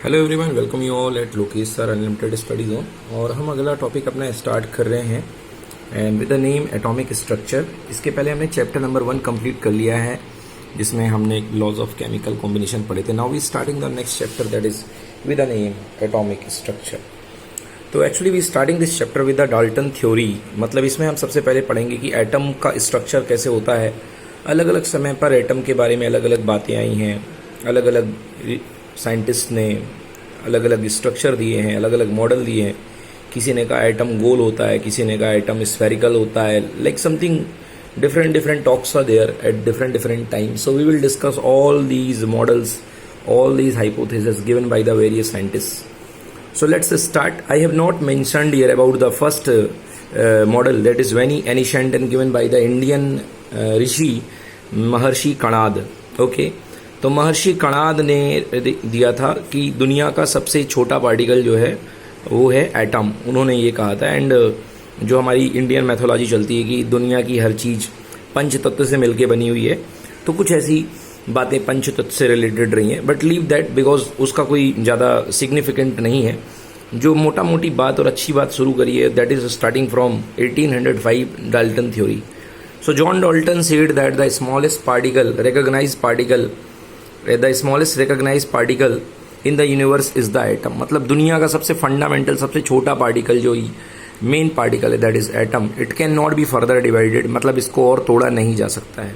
Hello everyone, welcome you all at Lokesh sir unlimited study zone. और हम अगला topic अपना स्टार्ट कर रहे हैं and with the name atomic structure. इसके पहले हमने चैप्टर नंबर 1 कंप्लीट कर लिया है, जिसमें हमने लॉज ऑफ केमिकल कॉम्बिनेशन पढ़े थे। Now we starting the next chapter that is with the name atomic structure. तो actually we starting this chapter with the Dalton theory. मतलब इसमें हम सबसे पहले पढ़ेंगे कि एटम का स्ट्रक्चर कैसे होता है। अलग अलग समय पर एटम के बारे में अलग अलग बातें आई हैं, अलग अलग साइंटिस्ट ने अलग अलग स्ट्रक्चर दिए हैं, अलग अलग मॉडल दिए हैं। किसी ने कहा एटम गोल होता है, किसी ने कहा एटम स्फेरिकल होता है, like something different talks are there at different times. So we will discuss all these models, all these hypotheses given by the various scientists. So let's start. I have not mentioned here about the first model that is very ancient and given by the Indian rishi Maharshi Kanad. Okay. तो महर्षि कणाद ने दिया था कि दुनिया का सबसे छोटा particle जो है वो है एटम। उन्होंने ये कहा था। एंड जो हमारी इंडियन मैथोलॉजी चलती है कि दुनिया की हर चीज़ पंच तत्व से मिलके बनी हुई है, तो कुछ ऐसी बातें पंच तत्व से रिलेटेड रही हैं, बट लीव दैट बिकॉज उसका कोई ज़्यादा सिग्निफिकेंट नहीं है। जो मोटा मोटी बात और अच्छी बात शुरू करी है that is starting from 1805 Dalton theory. So John Dalton said that the smallest particle recognized particle in the universe is the atom। मतलब दुनिया का सबसे फंडामेंटल, सबसे छोटा पार्टिकल जो मेन पार्टिकल है that is atom. It can not be further divided, मतलब इसको और तोड़ा नहीं जा सकता है।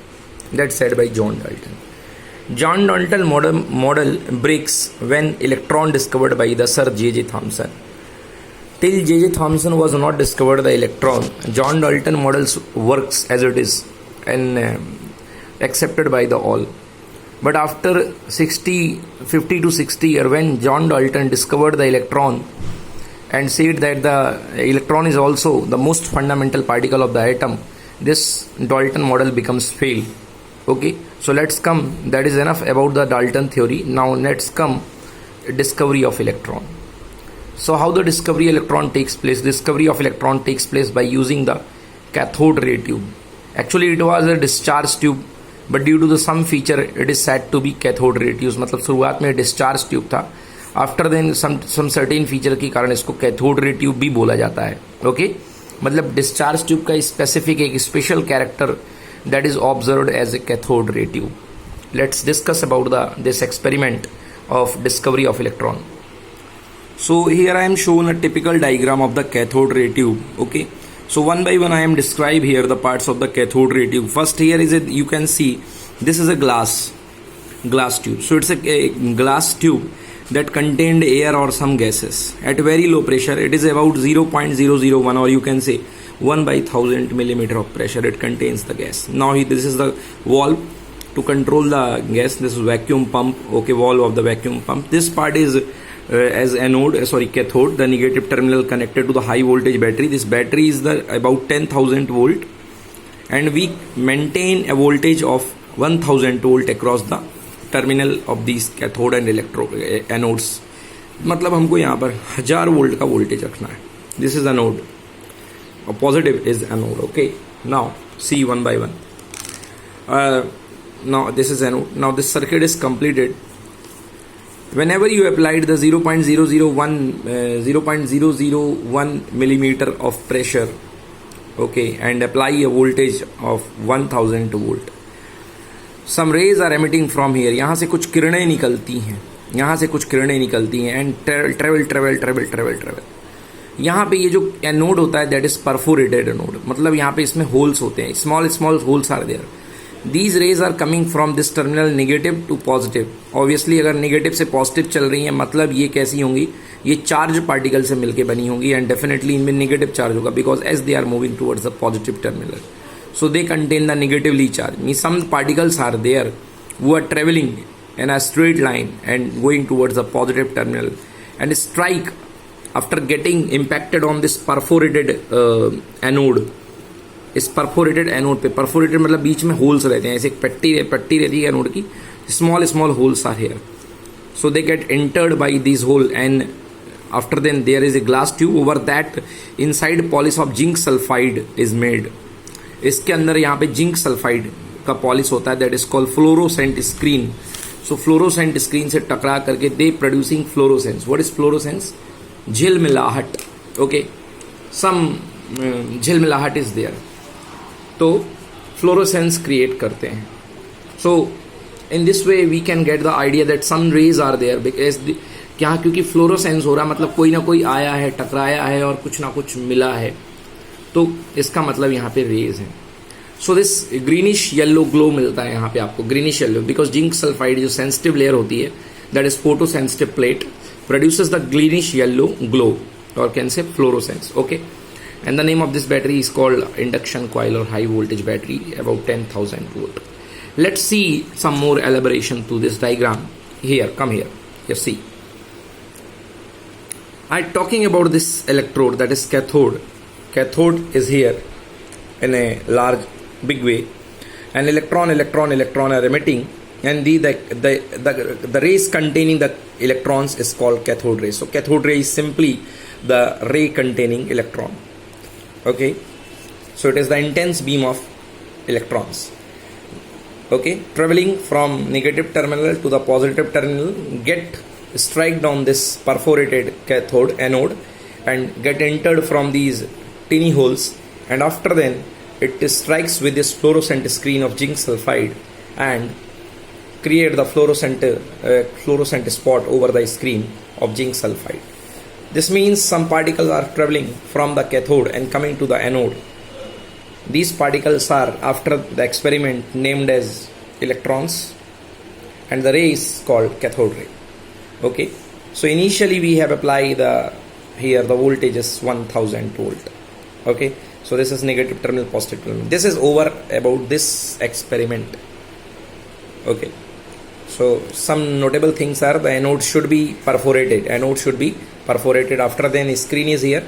That said by John Dalton. John Dalton model breaks when electron discovered by the sir J.J. Thomson. Till J.J. Thomson was not discovered the electron, John Dalton models works as it is and accepted by the all. But after 50 to 60 years, when John Dalton discovered the electron and said that the electron is also the most fundamental particle of the atom, this Dalton model becomes fail. Okay, so let's come, that is enough about the Dalton theory. Now let's come discovery of electron. So how the discovery electron takes place? Discovery of electron takes place by using the cathode ray tube. Actually it was a discharge tube, but due to the some feature it is said to be cathode ray tube. मतलब शुरुआत में discharge tube था, after then some certain feature के कारण इसको cathode ray tube भी बोला जाता है। ओके, मतलब डिस्चार्ज ट्यूब का स्पेसिफिक एक special character that is observed as a cathode ray tube. Let's discuss about this experiment of discovery of electron. So here I am shown a typical diagram of the cathode ray tube. Okay, so one by one I am describe here the parts of the cathode ray tube. First here is you can see this is a glass tube. So it's a glass tube that contained air or some gases at very low pressure. It is about 0.001 or you can say 1/1000 millimeter of pressure. It contains the gas. Now this is the valve to control the gas. This is vacuum pump. Okay, valve of the vacuum pump. This part is as cathode, the negative terminal connected to the high voltage battery. This battery is the about 10,000 volt and we maintain a voltage of 1000 volt across the terminal of these cathode and anodes. मतलब हमको यहाँ पर 1000 volt का voltage रखना है। This is anode, positive is anode. Okay, now see one by one. Now this is anode. Now this circuit is completed. Whenever you applied the 0.001 millimeter of pressure, okay, and apply a voltage of 1000 volt, some rays are emitting from here. यहाँ से कुछ किरणें निकलती हैं, and travel. यहाँ पे ये जो एनोड होता है that is perforated anode, मतलब यहाँ पे इसमें होल्स होते हैं, small holes are there. These rays are coming from this terminal negative to positive. Obviously अगर नेगेटिव से पॉजिटिव चल रही है मतलब ये कैसी होंगी, ये चार्ज पार्टिकल से मिलके बनी होंगी एंड डेफिनेटली इनमें नेगेटिव चार्ज होगा because as they are moving towards the positive terminal, so they contain the negatively charge. Mean some particles are there who are traveling in a straight line and going towards the positive terminal and strike after getting impacted on this perforated anode. इस perforated anode पे, perforated मतलब बीच में holes रहते हैं, ऐसे एक पट्टी रहती है एनोड की, small holes are here, so they get entered by this hole and after then there is a glass tube over that inside polish of zinc sulphide is made. इसके अंदर यहाँ पे जिंक सल्फाइड का polish होता है that is called fluorescent screen. So fluorescent screen से टकरा करके they producing fluorescence. What is fluorescence? झिलमिलाहट. ओके, सम झिलमिलाहट इज देयर, तो फ्लोरोसेंस क्रिएट करते हैं. So in this way we can get the idea that some rays are there because क्या, क्योंकि फ्लोरोसेंस हो रहा है मतलब कोई ना कोई आया है, टकराया है और कुछ ना कुछ मिला है, तो इसका मतलब यहाँ पे रेज है. So this greenish yellow glow मिलता है यहाँ पे आपको, greenish yellow, because zinc sulphide जो सेंसिटिव लेयर होती है that is photo sensitive plate produces the greenish yellow glow और can say fluorescence. Okay, and the name of this battery is called induction coil or high voltage battery, about 10,000 volt. Let's see some more elaboration to this diagram. Here, come here, you see, I'm talking about this electrode, that is cathode. Cathode is here in a large big way, and electron are emitting, and the rays containing the electrons is called cathode ray. So cathode ray is simply the ray containing electron. Okay, so it is the intense beam of electrons, okay, traveling from negative terminal to the positive terminal, get strike down this perforated cathode anode and get entered from these tiny holes, and after then it strikes with this fluorescent screen of zinc sulfide and create the fluorescent spot over the screen of zinc sulfide. This means some particles are traveling from the cathode and coming to the anode. These particles are, after the experiment, named as electrons, and the ray is called cathode ray. Okay, so initially we have applied here the voltage is 1000 volt. Okay, so this is negative terminal, positive terminal. This is over about this experiment. Okay, so some notable things are the anode should be perforated. After then screen is here.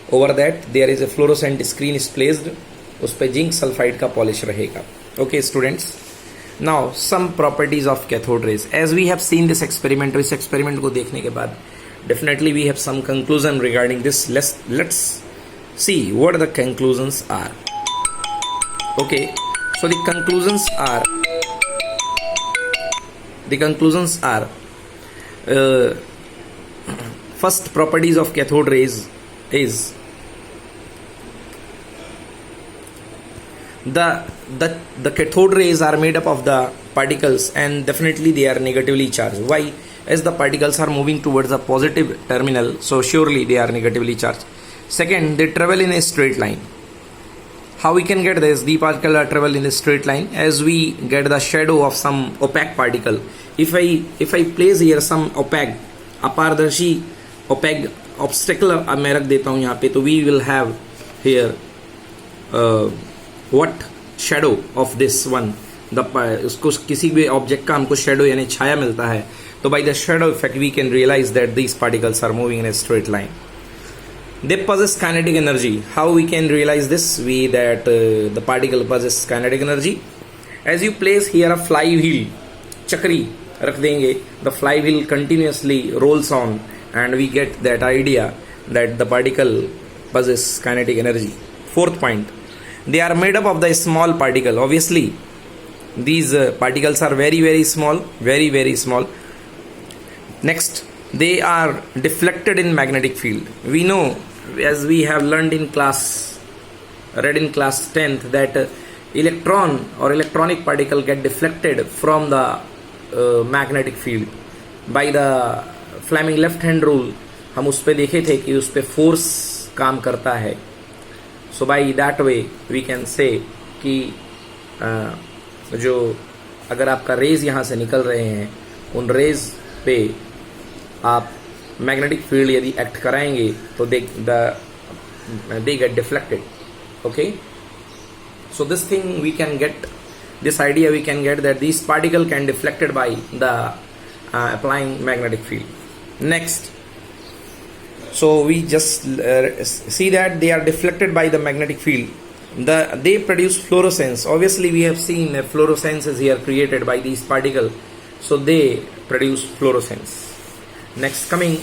Over that there is a fluorescent screen is placed. उस पे zinc sulphide का polish रहेगा. Okay students, now some properties of cathode rays. As we have seen this experiment, इस experiment को देखने के बाद definitely we have some conclusion regarding this. Let's see what the conclusions are. Okay, so the conclusions are first properties of cathode rays is the cathode rays are made up of the particles, and definitely they are negatively charged. Why? As the particles are moving towards the positive terminal, so surely they are negatively charged. Second, they travel in a straight line. How we can get this? The particle are travel in a straight line as we get the shadow of some opaque particle. If I place here some opaque, अपारदर्शी opaque obstacle मैं रख देता हूँ यहाँ पे, तो we will have here what shadow of this one, उसको किसी भी ऑब्जेक्ट का हमको शेडो यानी छाया मिलता है, तो by the shadow effect we can realize that these particles are moving in a straight line. They possess kinetic energy. How we can realize this? The particle possess kinetic energy. As you place here a flywheel, चक्री रख देंगे, the flywheel continuously rolls on, and we get that idea that the particle possess kinetic energy. Fourth point, they are made up of the small particle. Obviously these particles are very very small. Next, they are deflected in magnetic field. We know, as we have learned in class 10th, that electron or electronic particle get deflected from the magnetic field by the Fleming left hand rule. हम उस पर देखे थे कि उस पर force काम करता है. So by that way we can say कि जो अगर आपका रेज यहाँ से निकल रहे हैं, उन रेज पे आप मैग्नेटिक फील्ड यदि एक्ट कराएंगे तो they get deflected. Okay, so this thing we can get, this idea we can get that these particle can deflected by the applying magnetic field. Next, so we just see that they are deflected by the magnetic field. They produce fluorescence. Obviously we have seen that fluorescence is here created by these particles, so they produce fluorescence. Next, coming,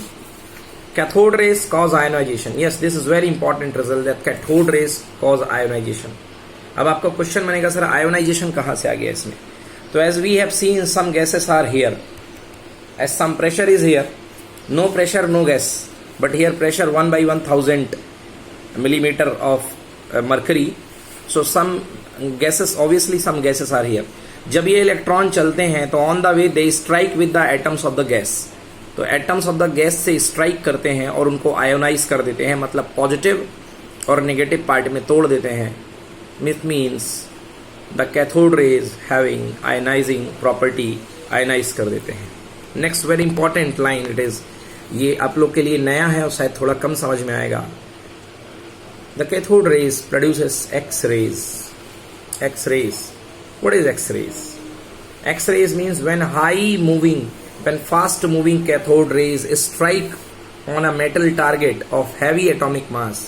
cathode rays cause ionization. Yes, this is very important result, that cathode rays cause ionization. अब आपका question बनेगा sir ionisation कहाँ से आ गया इसमें? तो as we have seen some gases are here, as some pressure is here, no pressure, no gas, but here pressure 1 by 1000 millimeter of mercury, so some gases, obviously some gases are here. जब ये electron चलते हैं तो on the way they strike with the atoms of the gas, तो atoms of the gas से strike करते हैं और उनको आयोनाइज कर देते हैं, मतलब पॉजिटिव और नेगेटिव पार्ट में तोड़ देते हैं. It means the cathode rays having ionizing property, ionise कर देते हैं. Next very important line it is, ये आप लोग के लिए नया है और शायद थोड़ा कम समझ में आएगा. The cathode rays produces X rays. X rays, what is X-rays? X-rays means when fast moving cathode rays strike on a metal target of heavy atomic mass.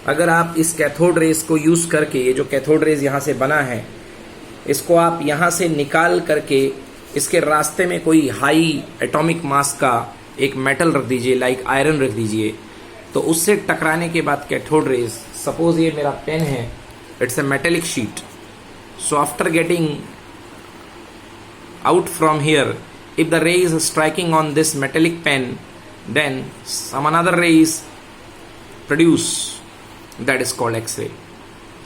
अगर आप इस कैथोड रेज को यूज करके, ये जो कैथोड रेज यहाँ से बना है, इसको आप यहाँ से निकाल करके इसके रास्ते में कोई हाई एटॉमिक मास का एक मेटल रख दीजिए, लाइक आयरन रख दीजिए, तो उससे टकराने के बाद कैथोड रेज, सपोज ये मेरा पेन है, it's a metallic sheet. So after getting out from here, if the ray is striking on this metallic pen, then some another ray is produced, that is called X-ray.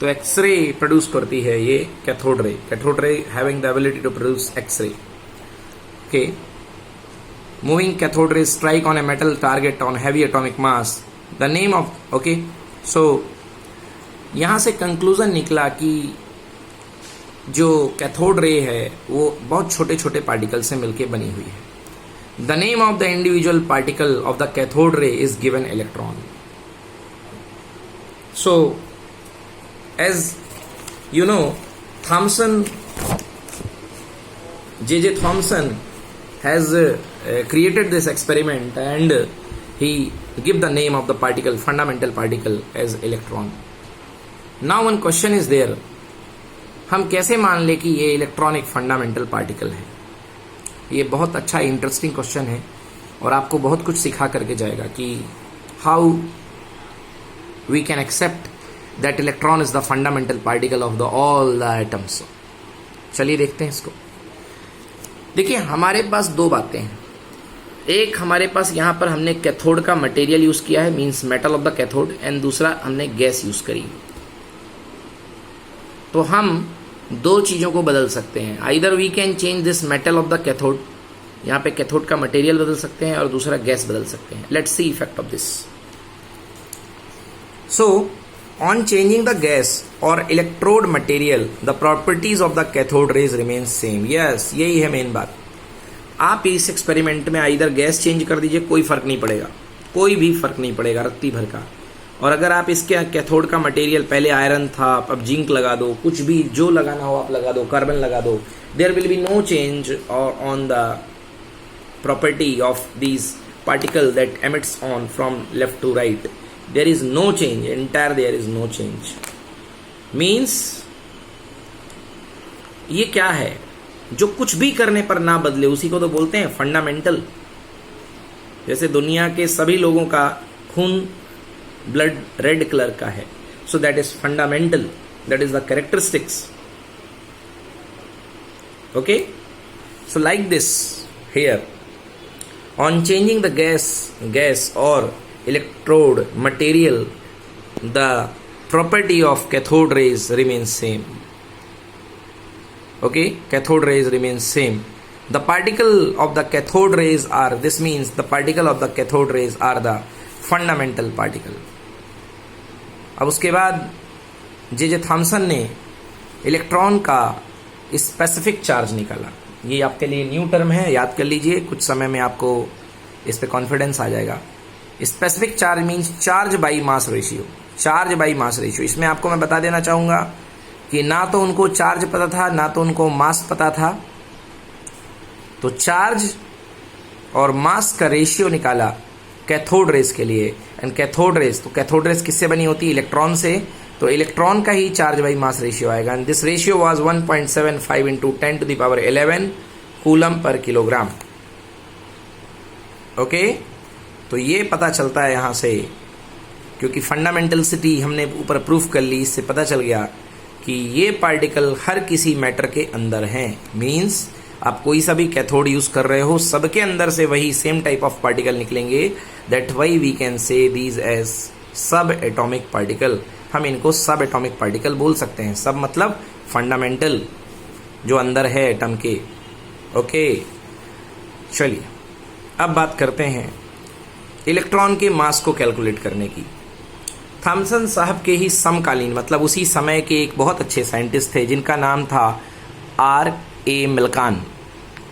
तो X-ray produce करती है ये cathode ray. Cathode ray having the ability to produce X-ray. Okay. Moving cathode rays strike on a metal target on heavy atomic mass. The name of, okay. So यहाँ से conclusion निकला कि जो cathode ray है वो बहुत छोटे छोटे पार्टिकल से मिलकर बनी हुई है. The name of the individual particle of the cathode ray is given electron. So as you know, Thomson, J Thomson has created this experiment and he give the name of the particle, fundamental particle, as electron. Now one question is there, हम कैसे मान ले कि ये electron एक fundamental particle है? ये बहुत अच्छा इंटरेस्टिंग क्वेश्चन है और आपको बहुत कुछ सिखा करके जाएगा कि how we can accept that electron is the fundamental particle of the all the atoms. चलिए देखते हैं इसको. देखिए, हमारे पास दो बातें हैं. एक, हमारे पास यहाँ पर हमने कैथोड का मटेरियल यूज किया है, means metal of the cathode, and दूसरा हमने गैस यूज करी. तो हम दो चीजों को बदल सकते हैं. Either we can change this metal of the cathode, यहाँ पे कैथोड का मटेरियल बदल सकते हैं और दूसरा गैस बदल सकते हैं. Let's see effect of this. So on changing the gas और electrode material, the properties of the cathode rays remain same. Yes, यही है मेन बात. आप इस एक्सपेरिमेंट में आइदर गैस चेंज कर दीजिए, कोई फर्क नहीं पड़ेगा, कोई भी फर्क नहीं पड़ेगा रत्ती भर का. और अगर आप इसके कैथोड का मटेरियल पहले आयरन था, अब जिंक लगा दो, कुछ भी जो लगाना हो आप लगा दो, कार्बन लगा दो, there will be no change on the property of these particle that emits on from left to right. There is no change, entire there is no change. Means ये क्या है? जो कुछ भी करने पर ना बदले उसी को तो बोलते हैं फंडामेंटल. जैसे दुनिया के सभी लोगों का खून, ब्लड रेड कलर का है, so that is fundamental, that is the characteristics. Okay, so like this here, on changing the gas और electrode material, the property of cathode rays remains same. Okay, cathode rays remains same. The particle of the cathode rays are, this means the particle of the cathode rays are the fundamental particle. अब उसके बाद J Thomson ने electron का specific charge निकाला. ये आपके लिए new term है, याद कर लीजिए, कुछ समय में आपको इस पे कॉन्फिडेंस आ जाएगा. Specific charge means charge by mass ratio. Charge by mass ratio, इसमें आपको मैं बता देना चाहूँगा कि ना तो उनको चार्ज पता था ना तो उनको मास पता था. तो चार्ज और मास का रेशियो निकाला कैथोड रेस के लिए. एंड कैथोड रेस, तो कैथोड रेस किससे बनी होती है? इलेक्ट्रॉन से. तो इलेक्ट्रॉन का ही चार्ज बाई मास रेशियो आएगा. And this ratio was 1.75 into 10⁻11 coulomb per kilogram. Okay, तो ये पता चलता है यहाँ से, क्योंकि फंडामेंटलिसिटी हमने ऊपर प्रूफ कर ली, इससे पता चल गया कि ये पार्टिकल हर किसी मैटर के अंदर हैं. मीन्स आप कोई सा भी कैथोड यूज कर रहे हो, सबके अंदर से वही सेम टाइप ऑफ पार्टिकल निकलेंगे. That why we can say these as subatomic particle. हम इनको सब एटॉमिक पार्टिकल बोल सकते हैं. सब मतलब फंडामेंटल, जो अंदर है एटम के. ओके, चलिए अब बात करते हैं इलेक्ट्रॉन के मास को कैलकुलेट करने की. थॉमसन साहब के ही समकालीन, मतलब उसी समय के एक बहुत अच्छे साइंटिस्ट थे जिनका नाम था R.A. मिल्कान.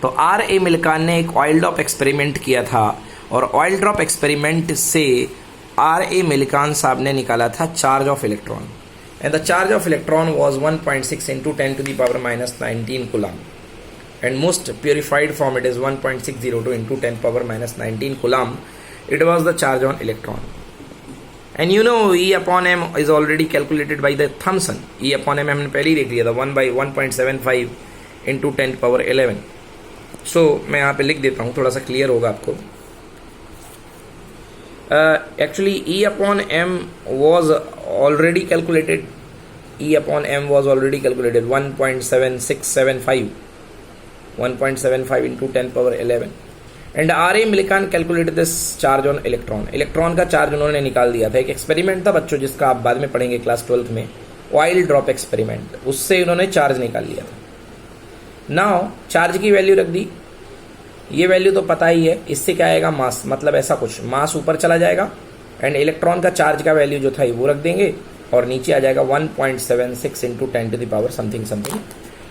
तो R.A. मिल्कान ने एक ऑयल ड्रॉप एक्सपेरिमेंट किया था, और ऑयल ड्रॉप एक्सपेरिमेंट से R.A. मिल्कान साहब ने निकाला था charge of electron. And the charge of electron was 1.6 into 10 to the power minus 19 coulomb. And most purified form, it is 1.602 into 10 power minus 19 coulomb. It was the charge on electron. And you know E upon m is already calculated by the Thomson. E upon m हमने पहले ही देख लिया था, 1 by 1.75 into 10 power 11. So मैं यहाँ पे लिख देता हूँ, थोड़ा सा क्लियर होगा आपको. Actually E upon m was already calculated. E upon m was already calculated 1.7675 1.75 into 10 power 11. And R.A. मिल्कान calculated this charge on electron. Electron का चार्ज उन्होंने निकाल दिया था. एक एक्सपेरिमेंट था बच्चों, जिसका आप बाद में पढ़ेंगे क्लास 12th में, ऑयल ड्रॉप एक्सपेरिमेंट. उससे उन्होंने चार्ज निकाल लिया था. नाउ चार्ज की वैल्यू रख दी. ये वैल्यू तो पता ही है. इससे क्या आएगा, मास. मतलब ऐसा कुछ, मास ऊपर चला जाएगा एंड इलेक्ट्रॉन का चार्ज का वैल्यू जो था वो रख देंगे, और नीचे आ जाएगा 1.76 into 10 to the power something something.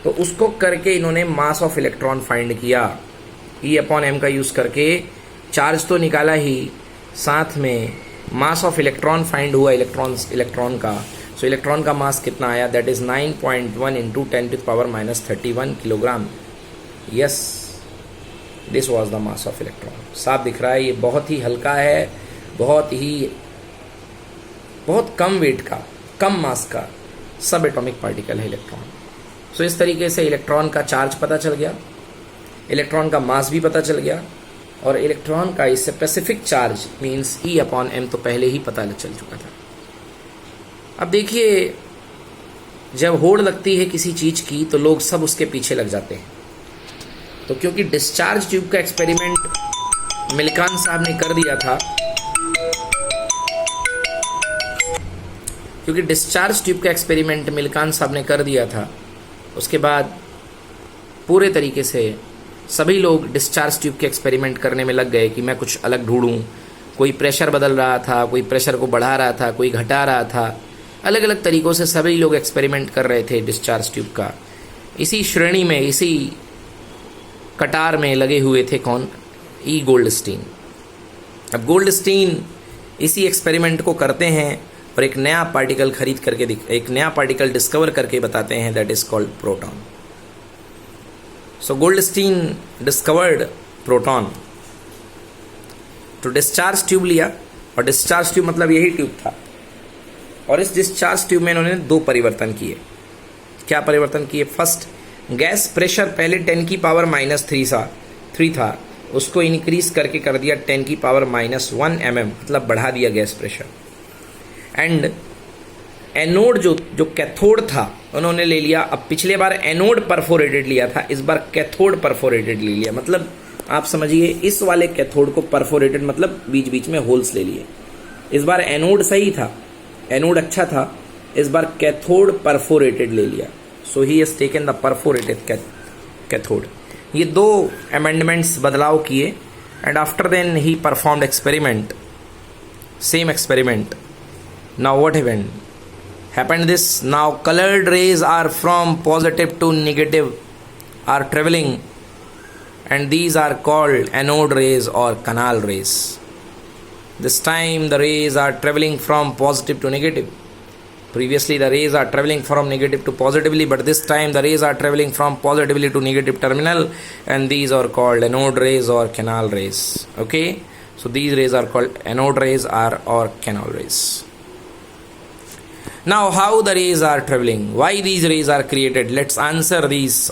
तो उसको करके इन्होंने मास ऑफ इलेक्ट्रॉन फाइंड किया. E अपॉन m का यूज करके चार्ज तो निकाला ही, साथ में मास ऑफ इलेक्ट्रॉन फाइंड हुआ, इलेक्ट्रॉन का. सो इलेक्ट्रॉन का मास कितना आया, that is 9.1 into 10 to the power minus 31 kilogram. Yes, this was the mass of electron. साफ दिख रहा है, ये बहुत ही हल्का है, बहुत कम वेट का, कम मास का सब एटॉमिक पार्टिकल है इलेक्ट्रॉन. सो इस तरीके से इलेक्ट्रॉन का चार्ज पता चल गया, इलेक्ट्रॉन का मास भी पता चल गया, और इलेक्ट्रॉन का specific charge means E upon m तो पहले ही पता चल चुका था. अब देखिए, जब होड़ लगती है किसी चीज की तो लोग सब उसके पीछे लग जाते हैं. तो क्योंकि डिस्चार्ज ट्यूब का एक्सपेरिमेंट मिल्कान साहब ने कर दिया था, उसके बाद पूरे तरीके से सभी लोग डिस्चार्ज ट्यूब के एक्सपेरिमेंट करने में लग गए कि मैं कुछ अलग ढूंढूं. कोई प्रेशर बदल रहा था, कोई प्रेशर को बढ़ा रहा था, कोई घटा रहा था. अलग अलग तरीक़ों से सभी लोग एक्सपेरिमेंट कर रहे थे डिस्चार्ज ट्यूब का. इसी श्रेणी में, इसी कतार में लगे हुए थे कौन, E. गोल्डस्टीन. अब गोल्डस्टीन इसी एक्सपेरिमेंट को करते हैं और एक नया पार्टिकल एक नया पार्टिकल डिस्कवर करके बताते हैं, that is called proton. So Goldstein discovered proton. तो डिस्चार्ज ट्यूब लिया, और डिस्चार्ज ट्यूब मतलब यही ट्यूब था, और इस डिस्चार्ज ट्यूब में इन्होंने दो परिवर्तन किए. क्या परिवर्तन किए, फर्स्ट, गैस प्रेशर पहले 10 की पावर -3 था, उसको इंक्रीज करके कर दिया 10 की पावर -1 mm, मतलब बढ़ा दिया गैस प्रेशर. एंड एनोड जो कैथोड था उन्होंने ले लिया. अब पिछले बार एनोड परफोरेटेड लिया था, इस बार कैथोड परफोरेटेड ले लिया. मतलब आप समझिए, इस वाले कैथोड को परफोरेटेड मतलब बीच बीच में होल्स ले लिए. इस बार एनोड सही था, एनोड अच्छा था, इस बार कैथोड परफोरेटेड ले लिया. So he has taken the perforated cathode. ये दो अमेंडमेंट्स बदलाव किए. And after then he performed experiment, same experiment. Now what happened this, now colored rays are from positive to negative are traveling, and these are called anode rays or canal rays. This time the rays are traveling from positive to negative. Previously the rays are traveling from negative to positively, but this time the rays are traveling from positively to negative terminal, and these are called anode rays or canal rays. Okay, so these rays are called anode rays or canal rays. Now how the rays are traveling, why these rays are created, let's answer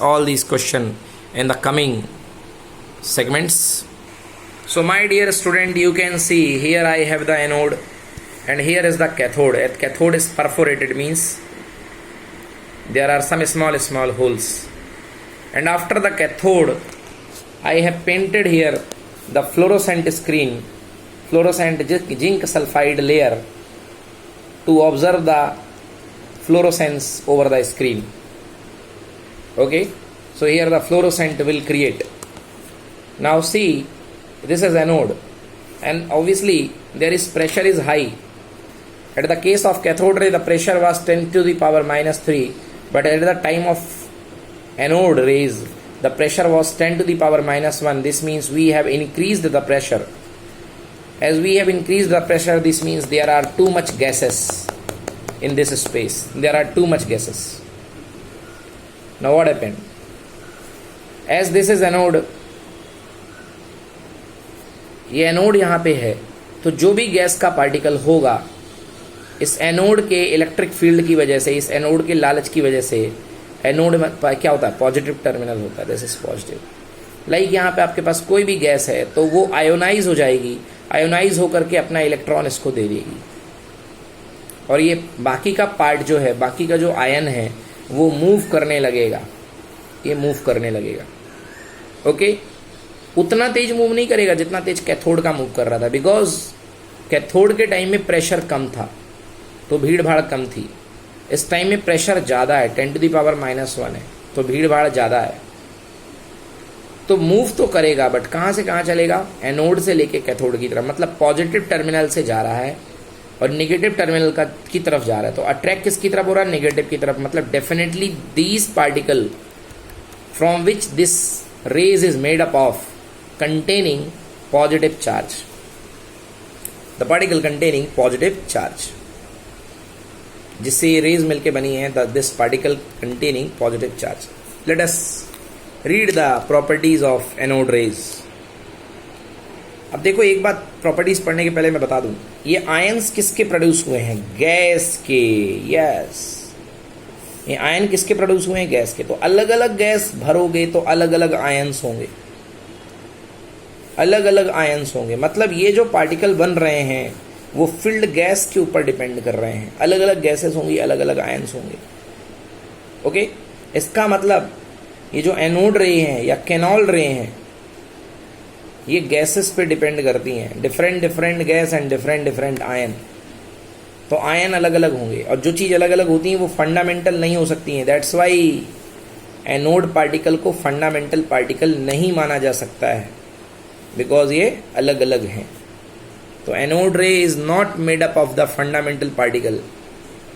all these questions in the coming segments. So my dear student, you can see here I have the anode and here is the cathode. Cathode is perforated, means there are some small holes. and after the cathode I have painted here the fluorescent screen, fluorescent zinc sulfide layer to observe the fluorescence over the screen. Okay, so here the fluorescent will create. Now see, this is anode, and obviously there is pressure is high. At the case of cathode ray, the pressure was 10 to the power minus 3, but at the time of anode rays, the pressure was 10 to the power minus 1. This means we have increased the pressure. As we have increased the pressure, this means there are too much gases in this space. There are too much gases. Now what happened? As this is anode, ये anode यहाँ पे है, तो जो भी gas का particle होगा, इस एनोड के इलेक्ट्रिक फील्ड की वजह से, इस एनोड के लालच की वजह से, एनोड में क्या होता है? पॉजिटिव टर्मिनल होता है, दिस इज पॉजिटिव। लाइक यहाँ पे आपके पास कोई भी गैस है तो वो आयोनाइज हो जाएगी, आयोनाइज होकर के अपना इलेक्ट्रॉन इसको दे देगी, और ये बाकी का पार्ट जो है, बाकी का जो आयन है, वो मूव करने लगेगा, ये मूव करने लगेगा। ओके, उतना तेज मूव नहीं करेगा जितना तेज कैथोड का मूव कर रहा था, बिकॉज कैथोड के टाइम में प्रेशर कम था तो भीड़ भाड़ कम थी। इस टाइम में प्रेशर ज़्यादा है, 10 टू द पावर माइनस 1 है, तो भीड़ भाड़ ज़्यादा है, तो मूव तो करेगा, बट कहाँ से कहाँ चलेगा? एनोड से लेके कैथोड की तरफ, मतलब पॉजिटिव टर्मिनल से जा रहा है और निगेटिव टर्मिनल की तरफ जा रहा है। तो अट्रैक्ट किसकी तरफ हो रहा है? नेगेटिव की तरफ। मतलब definitely these particle from which this rays is made up of containing positive charge, the particle containing positive charge, जिससे ये रेज मिलके बनी है, this particle containing positive charge. Let us read the properties of anode rays. अब देखो, एक बात properties पढ़ने के पहले मैं बता दूं, ये आयंस किसके प्रोड्यूस हुए हैं? गैस के। यस, ये आयन किसके प्रोड्यूस हुए हैं? गैस के। तो अलग अलग गैस भरोगे तो अलग अलग आयंस होंगे, अलग अलग आयंस होंगे। मतलब ये जो पार्टिकल बन रहे हैं वो फिल्ड गैस के ऊपर डिपेंड कर रहे हैं, अलग अलग गैसेस होंगी, अलग अलग आयंस होंगे। ओके, इसका मतलब ये जो एनोड रे हैं या कैनॉल रे हैं, ये गैसेस पे डिपेंड करती हैं, different different gas and different different ion. तो आयन अलग अलग होंगे, और जो चीज़ अलग अलग होती हैं वो फंडामेंटल नहीं हो सकती हैं। दैट्स वाई एनोड पार्टिकल को फंडामेंटल पार्टिकल नहीं माना जा सकता है, बिकॉज ये अलग अलग हैं। तो anode ray is not made up of the fundamental particle,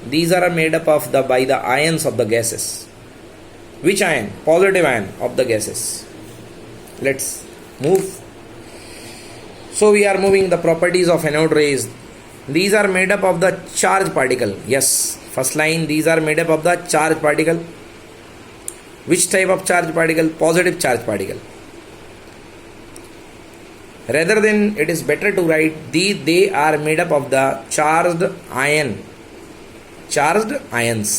these are made up of the by the ions of the gases. Which ion? Positive ion of the gases. Let's move. So we are moving the properties of anode rays. These are made up of the charge particle. Yes, first line, these are made up of the charge particle. Which type of charge particle? Positive charge particle. Rather than, it is better to write they are made up of the charged ion. Charged ions.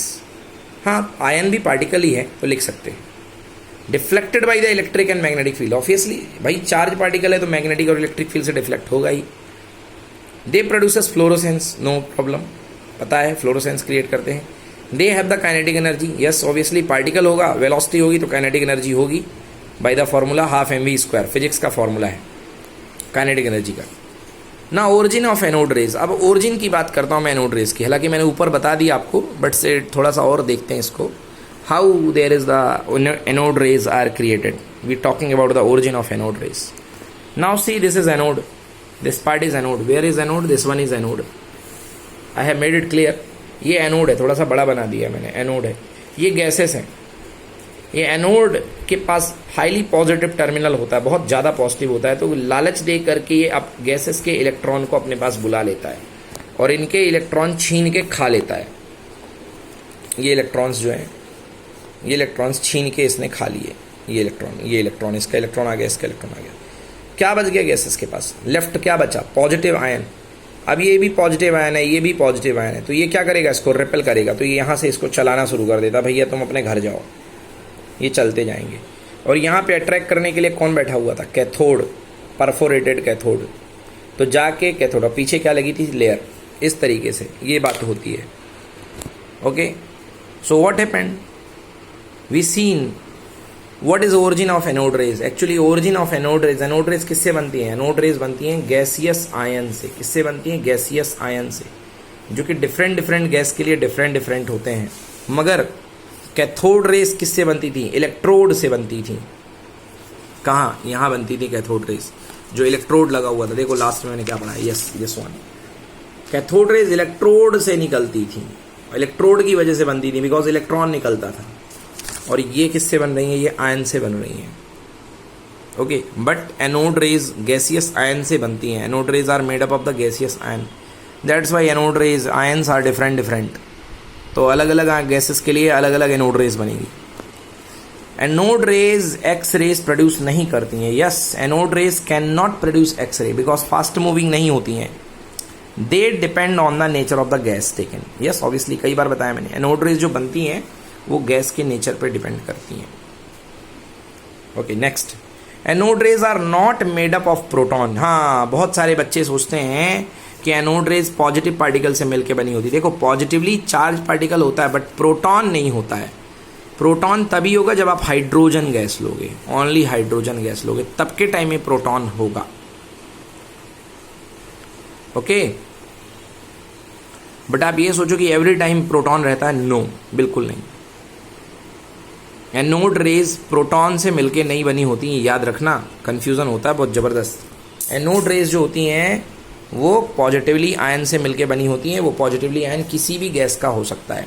हाँ, ion भी particle ही है तो लिख सकते हैं। Deflected by the electric and magnetic field. Obviously भाई charge particle है तो मैग्नेटिक और इलेक्ट्रिक फील्ड से डिफ्लेक्ट होगा ही। They produces fluorescence, no problem, पता है फ्लोरोसेंस क्रिएट करते हैं। They have the kinetic energy, yes obviously particle होगा, वेलोसिटी होगी तो काइनेटिक एनर्जी होगी, by the formula half mv², physics का फॉर्मूला है काइनेटिक एनर्जी का। ना ओरिजिन ऑफ एनोड रेज। अब ओरिजिन की बात करता हूँ मैं एनोड रेज की, हालांकि मैंने ऊपर बता दिया आपको, बट से थोड़ा सा और देखते हैं इसको। How there is the anode rays are created, we talking about the origin of anode rays. Now see, this is anode, this part is anode. Where is anode? This one is anode. I have made it clear. ये anode है, थोड़ा सा बड़ा बना दिया मैंने, anode है। ये गैसेस हैं, ये एनोड के पास हाईली पॉजिटिव टर्मिनल होता है, बहुत ज़्यादा पॉजिटिव होता है, तो लालच दे करके ये अब गैसेस के इलेक्ट्रॉन को अपने पास बुला लेता है और इनके इलेक्ट्रॉन छीन के खा लेता है। ये इलेक्ट्रॉन्स जो हैं, ये इलेक्ट्रॉन्स छीन के इसने खा लिए, ये इलेक्ट्रॉन, इसका इलेक्ट्रॉन आ गया, इसका इलेक्ट्रॉन आ गया। क्या बच गया गैसेस के पास? लेफ्ट क्या बचा? Positive ion. अब ये भी पॉजिटिव आयन है, ये भी पॉजिटिव आयन है, तो ये क्या करेगा? इसको रिपेल करेगा, तो ये यहाँ से इसको चलाना शुरू कर देता, भैया तुम अपने घर जाओ। ये चलते जाएंगे, और यहाँ पे अट्रैक्ट करने के लिए कौन बैठा हुआ था? Cathode, perforated cathode. तो जाके कैथोड, और पीछे क्या लगी थी? लेयर। इस तरीके से ये बात होती है। Okay, so what happened? We seen what is origin of anode rays? Actually origin of anode rays किससे बनती है? एनोड रेज बनती हैं गैसियस आयन से। किससे बनती हैं? गैसियस आयन से, जो कि डिफरेंट डिफरेंट गैस के लिए डिफरेंट डिफरेंट होते हैं। मगर कैथोड रेज किससे बनती थी? इलेक्ट्रोड से बनती थी। कहाँ? यहाँ बनती थी कैथोड रेज, जो इलेक्ट्रोड लगा हुआ था। देखो लास्ट में मैंने क्या पढ़ा, yes this one. Cathode rays electrode से निकलती थी, इलेक्ट्रोड की वजह से बनती थी, बिकॉज इलेक्ट्रॉन निकलता था। और ये किससे बन रही है? ये आयन से बन रही हैं। Okay, but anode rays gaseous ion से बनती हैं। Anode rays are made up of the gaseous ion, that's why anode rays ions are different different. तो अलग अलग गैसेस के लिए अलग अलग एनोड रेज बनेगी। Anode rays X rays produce नहीं करती हैं। Yes, anode rays can not produce X ray because fast moving नहीं होती हैं। They depend on the nature of the gas taken. Yes, obviously कई बार बताया मैंने, एनोड रेज जो बनती हैं वो गैस के नेचर पर डिपेंड करती हैं। Okay, next, anode rays are not made up of proton. हाँ, बहुत सारे बच्चे सोचते हैं कि एनोड रेज पॉजिटिव पार्टिकल से मिलकर बनी होती है। देखो, पॉजिटिवली चार्ज पार्टिकल होता है बट प्रोटॉन नहीं होता है। प्रोटॉन तभी होगा जब आप हाइड्रोजन गैस लोगे, ओनली हाइड्रोजन गैस लोगे, तब के टाइम में प्रोटॉन होगा। ओके, बट आप ये सोचो कि एवरी टाइम प्रोटॉन रहता है, नो, बिल्कुल नहीं। एनोड रेज प्रोटॉन से मिलके नहीं बनी होती हैं, याद रखना, कंफ्यूजन होता है बहुत ज़बरदस्त। एनोड रेज जो होती हैं वो पॉजिटिवली आयन से मिलके बनी होती हैं। वो पॉजिटिवली आयन किसी भी गैस का हो सकता है।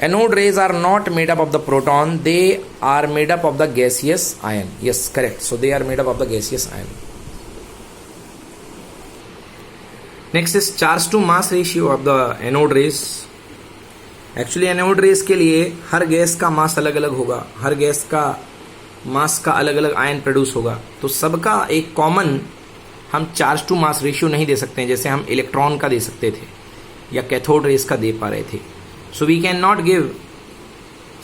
Anode rays are not made up of the proton, they are made up of the gaseous ion. Yes, correct, so they are made up of the gaseous ion. Next is charge to mass ratio of the anode rays. Actually anode rays के लिए हर gas का मास अलग अलग होगा, हर gas का मास का अलग अलग आयन प्रोड्यूस होगा। तो सबका एक कॉमन हम चार्ज टू मास रेशियो नहीं दे सकते हैं, जैसे हम इलेक्ट्रॉन का दे सकते थे या कैथोड रेज का दे पा रहे थे। So we can not give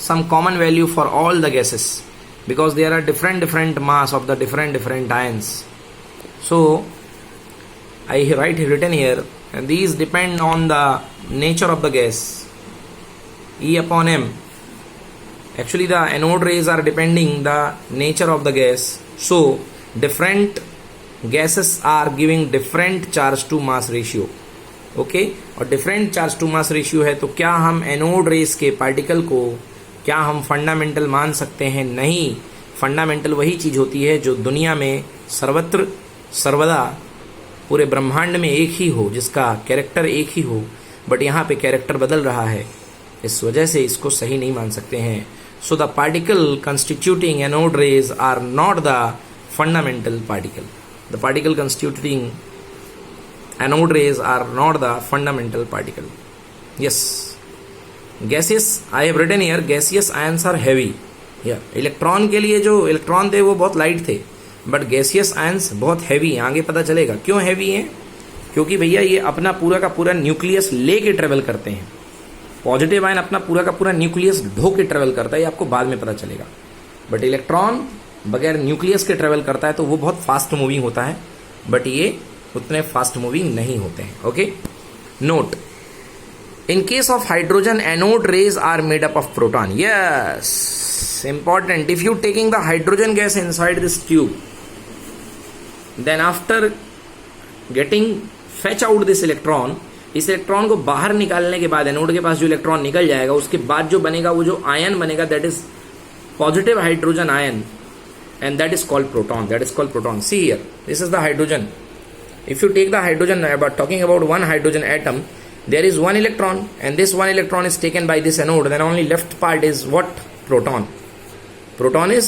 some common value for all the gases because there are different different mass of the different different ions. So I write written here, and these depend on the nature of the gas, E upon M. Actually the anode rays are depending the nature of the gas, so different gases are giving different charge to mass ratio. Okay, और different charge to mass ratio है, तो क्या हम anode rays के particle को क्या हम fundamental मान सकते हैं? नहीं, fundamental वही चीज होती है जो दुनिया में सर्वत्र सर्वदा पूरे ब्रह्मांड में एक ही हो, जिसका कैरेक्टर एक ही हो, बट यहाँ पे कैरेक्टर बदल रहा है, इस वजह से इसको सही नहीं मान सकते हैं। So the particle constituting anode rays are not the fundamental particle. The particle constituting anode rays are not the fundamental particle. Yes, gaseous, I have written here, gaseous ions are heavy. या electron के लिए जो electron थे वो बहुत light थे, but gaseous ions बहुत heavy हैं। आगे पता चलेगा क्यों हैवी हैं, क्योंकि भैया ये अपना पूरा का पूरा न्यूक्लियस लेके ट्रेवल करते हैं। पॉजिटिव आयन अपना पूरा का पूरा न्यूक्लियस ढो के ट्रेवल करता है, ये आपको बाद में पता चलेगा। बट इलेक्ट्रॉन बगैर न्यूक्लियस के ट्रेवल करता है, तो वो बहुत फास्ट मूविंग होता है, बट ये उतने फास्ट मूविंग नहीं होते हैं। Okay, note, in case of hydrogen anode rays are made up of proton. Yes, important, if you taking the hydrogen gas inside this tube, then after getting fetch out this electron, इस electron को बाहर निकालने के बाद anode के पास जो electron निकल जाएगा, उसके बाद जो बनेगा वो जो आयन बनेगा, that is positive hydrogen ion, and that is called proton. That is called proton. See here, this is the hydrogen. If you take the hydrogen, about talking about one hydrogen atom, there is one electron, and this one electron is taken by this anode, then only left part is what? Proton. Proton is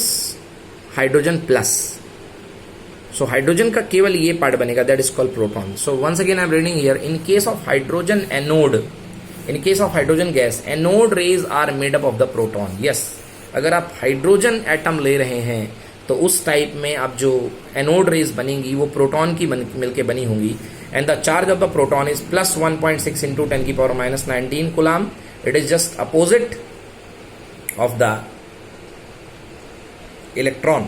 hydrogen plus. So hydrogen का केवल ये part बनेगा, that is called proton. So once again I am reading here, in case of hydrogen anode, in case of hydrogen gas, anode rays are made up of the proton. Yes, अगर आप hydrogen atom ले रहे हैं तो उस type में अब जो एनोड रेज बनेंगी वो प्रोटॉन की मिलके बनी होंगी, and the charge of the proton is plus 1.6 into 10⁻⁻19 coulomb. It is just opposite of the electron.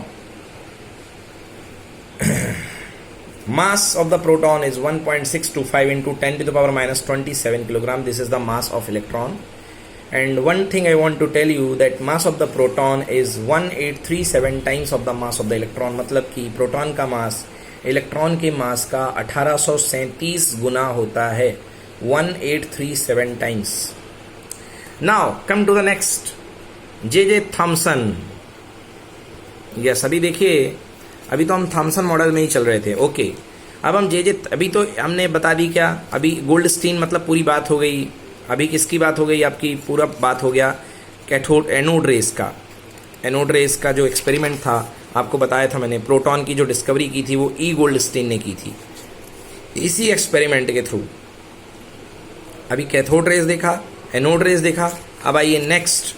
Mass of the proton is 1.625 into 10⁻⁻27 kilogram. This is the mass of electron. And one thing I want to tell you that mass of the proton is 1837 times of the mass of the electron. मतलब कि proton का मास electron के मास का 1837 गुना होता है, 1837 times. Now come to the next, J.J. Thomson. Yes, अभी देखिए, अभी तो हम थॉमसन मॉडल में ही चल रहे थे. ओके, अब हम J.J. अभी तो हमने बता दी क्या, अभी गोल्डस्टीन मतलब पूरी बात हो गई. अभी किसकी बात हो गई, आपकी पूरा बात हो गया कैथोड एनोड रेस का. एनोड रेस का जो एक्सपेरिमेंट था आपको बताया था मैंने, प्रोटॉन की जो डिस्कवरी की थी वो ई गोल्डस्टीन ने की थी. इसी एक्सपेरिमेंट के थ्रू अभी कैथोड रेस देखा, एनोड रेस देखा. अब आइए नेक्स्ट,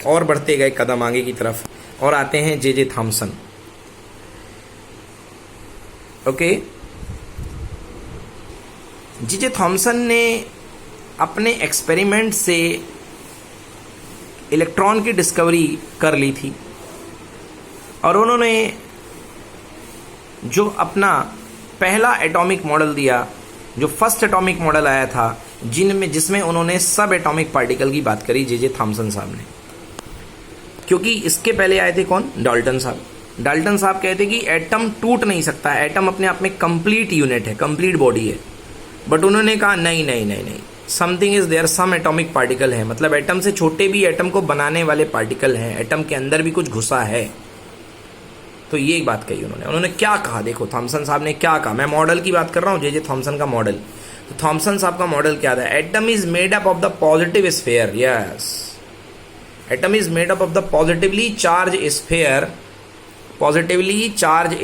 और बढ़ते गए कदम आगे की तरफ और आते हैं J.J. Thompson. Okay, J.J. Thompson ने अपने एक्सपेरिमेंट से इलेक्ट्रॉन की डिस्कवरी कर ली थी और उन्होंने जो अपना पहला एटॉमिक मॉडल दिया, जो फर्स्ट एटॉमिक मॉडल आया था जिसमें उन्होंने सब एटॉमिक पार्टिकल की बात करी J.J. थॉमसन साहब ने. क्योंकि इसके पहले आए थे कौन, डाल्टन साहब. डाल्टन साहब कहते कि एटम टूट नहीं सकता, एटम अपने आप में कंप्लीट यूनिट है, कंप्लीट बॉडी है. बट उन्होंने कहा नहीं नहीं नहीं नहीं, something is there, some atomic particle है, मतलब एटम से छोटे भी एटम को बनाने वाले पार्टिकल हैं, एटम के अंदर भी कुछ घुसा है. तो ये एक बात कही उन्होंने क्या कहा, देखो थॉमसन साहब ने क्या कहा. मैं मॉडल की बात कर रहा हूँ, J.J. थॉमसन का मॉडल. तो थॉमसन साहब का मॉडल क्या था, atom is made up of the positive sphere. Yes, atom is made up of the positively charge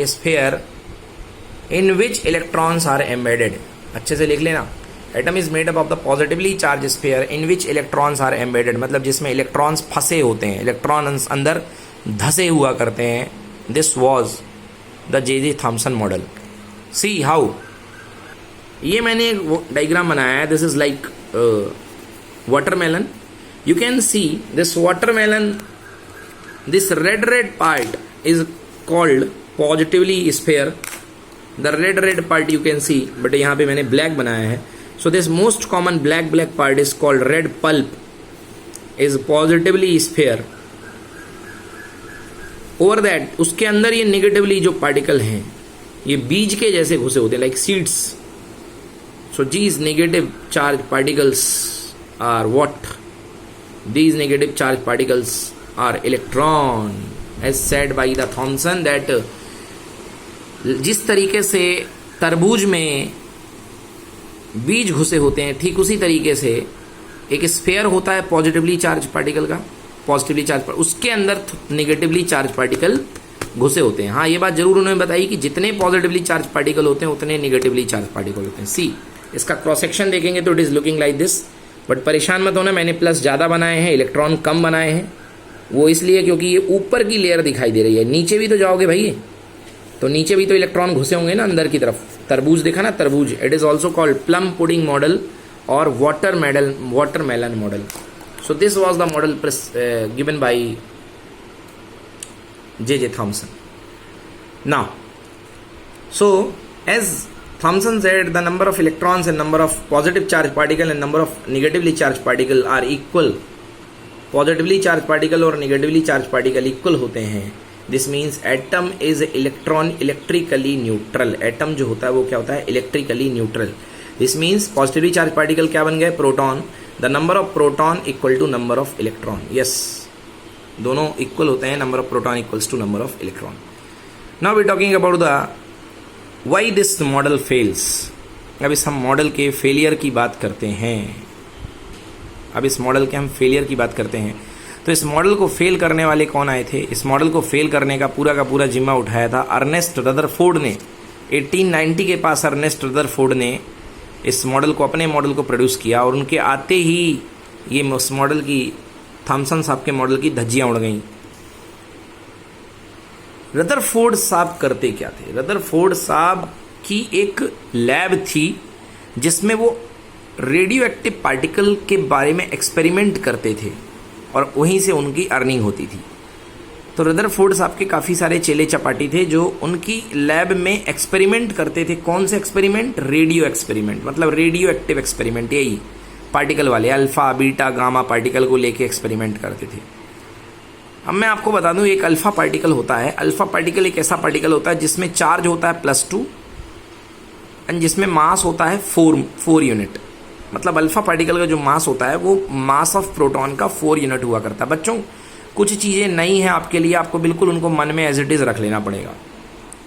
sphere in which electrons are embedded. अच्छे से लिख लेना, atom is made up of the positively charge sphere in which electrons are embedded, मतलब जिसमें electrons फंसे होते हैं, electrons अंदर धसे हुआ करते हैं. This was the J.J. Thompson model. See how, ये मैंने एक डायग्राम बनाया है. This is like watermelon. You can see this watermelon, this red part is called positively sphere. The red part you can see, but यहाँ पे मैंने black बनाया है. So this most common black part is called red pulp, is positively sphere. Over that, उसके अंदर ये negatively जो particle हैं, ये बीज के जैसे घुसे होते हैं, like seeds. So these negative charge particles are what? These negative charge particles are electron, as said by the Thomson that जिस तरीके से तरबूज में बीज घुसे होते हैं, ठीक उसी तरीके से एक स्फीयर होता है पॉजिटिवली चार्ज पार्टिकल का, पॉजिटिवली चार्ज, उसके अंदर नेगेटिवली चार्ज पार्टिकल घुसे होते हैं. हाँ, ये बात जरूर उन्होंने बताई कि जितने पॉजिटिवली चार्ज पार्टिकल होते हैं उतने नेगेटिवली चार्ज पार्टिकल होते हैं. सी, इसका क्रॉस सेक्शन देखेंगे तो it is looking like this. But परेशान मत होना, मैंने प्लस ज़्यादा बनाए हैं, इलेक्ट्रॉन कम बनाए हैं. वो इसलिए क्योंकि ये ऊपर की लेयर दिखाई दे रही है, नीचे भी तो जाओगे भाई, तो नीचे भी तो इलेक्ट्रॉन घुसे होंगे ना अंदर की तरफ. तरबूज देखा ना, तरबूज. It is also called plum pudding model और watermelon model. So this was the model given by J.J. Thomson. Now, so as Thomson said the number of electrons and number of positive charge particle and number of negatively charged particle are equal. Positively charged particle और negatively charged particle equal होते हैं. This means atom is electrically neutral. Atom जो होता है वो क्या होता है, electrically neutral. This means positively charged particle क्या बन गए, proton. The number of proton equal to number of electron. Yes, दोनों equal होते हैं, number of proton equals to number of electron. Now we talking about the why this model fails. अब इस हम model के फेलियर की बात करते हैं. अब इस मॉडल के हम फेलियर की बात करते हैं. तो इस मॉडल को फेल करने वाले कौन आए थे, इस मॉडल को फेल करने का पूरा जिम्मा उठाया था अर्नेस्ट रदरफोर्ड ने. 1890 के पास अर्नेस्ट रदरफोर्ड ने इस मॉडल को, अपने मॉडल को प्रोड्यूस किया और उनके आते ही ये उस मॉडल की, थॉमसन साहब के मॉडल की धज्जियाँ उड़ गई. रदरफोर्ड साहब करते क्या थे, रदरफोर्ड साहब की एक लैब थी जिसमें वो रेडियो एक्टिव पार्टिकल के बारे में एक्सपेरिमेंट करते थे और वहीं से उनकी अर्निंग होती थी. तो रदरफोर्ड साहब के काफ़ी सारे चेले चपाटी थे जो उनकी लैब में एक्सपेरिमेंट करते थे. कौन से एक्सपेरिमेंट, रेडियो एक्सपेरिमेंट, मतलब रेडियो एक्टिव एक्सपेरिमेंट. यही पार्टिकल वाले, अल्फ़ा बीटा गामा पार्टिकल को लेके एक्सपेरिमेंट करते थे। अब मैं आपको बता दूं, एक अल्फ़ा पार्टिकल होता है। अल्फ़ा पार्टिकल एक ऐसा पार्टिकल होता है जिसमें चार्ज होता है +2 एंड जिसमें मास होता है 4 यूनिट। मतलब अल्फ़ा पार्टिकल का जो मास होता है वो मास ऑफ प्रोटॉन का 4 यूनिट हुआ करता है। बच्चों कुछ चीज़ें नई हैं आपके लिए, आपको बिल्कुल उनको मन में एज इट इज़ रख लेना पड़ेगा।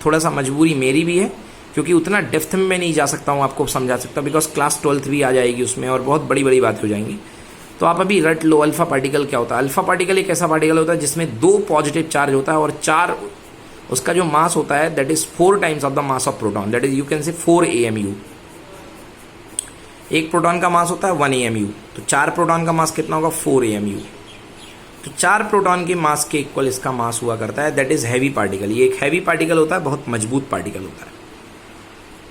थोड़ा सा मजबूरी मेरी भी है क्योंकि उतना डेप्थ में मैं नहीं जा सकता हूँ, आपको समझा सकता, बिकॉज क्लास 12th भी आ जाएगी उसमें और बहुत बड़ी बड़ी बातें हो जाएंगी। तो आप अभी रट लो अल्फ़ा पार्टिकल क्या होता है। अल्फ़ा पार्टिकल एक ऐसा पार्टिकल होता है जिसमें 2 पॉजिटिव चार्ज होता है और 4 उसका जो मास होता है that is 4 times of the mass of proton, that is you can say 4 AMU। एक प्रोटॉन का मास होता है 1 AMU, तो 4 प्रोटॉन का मास कितना होगा 4 AMU। तो 4 प्रोटॉन के मास के इक्वल इसका मास हुआ करता है, दैट इज हैवी पार्टिकल। ये एक हैवी पार्टिकल होता है, बहुत मजबूत पार्टिकल होता है।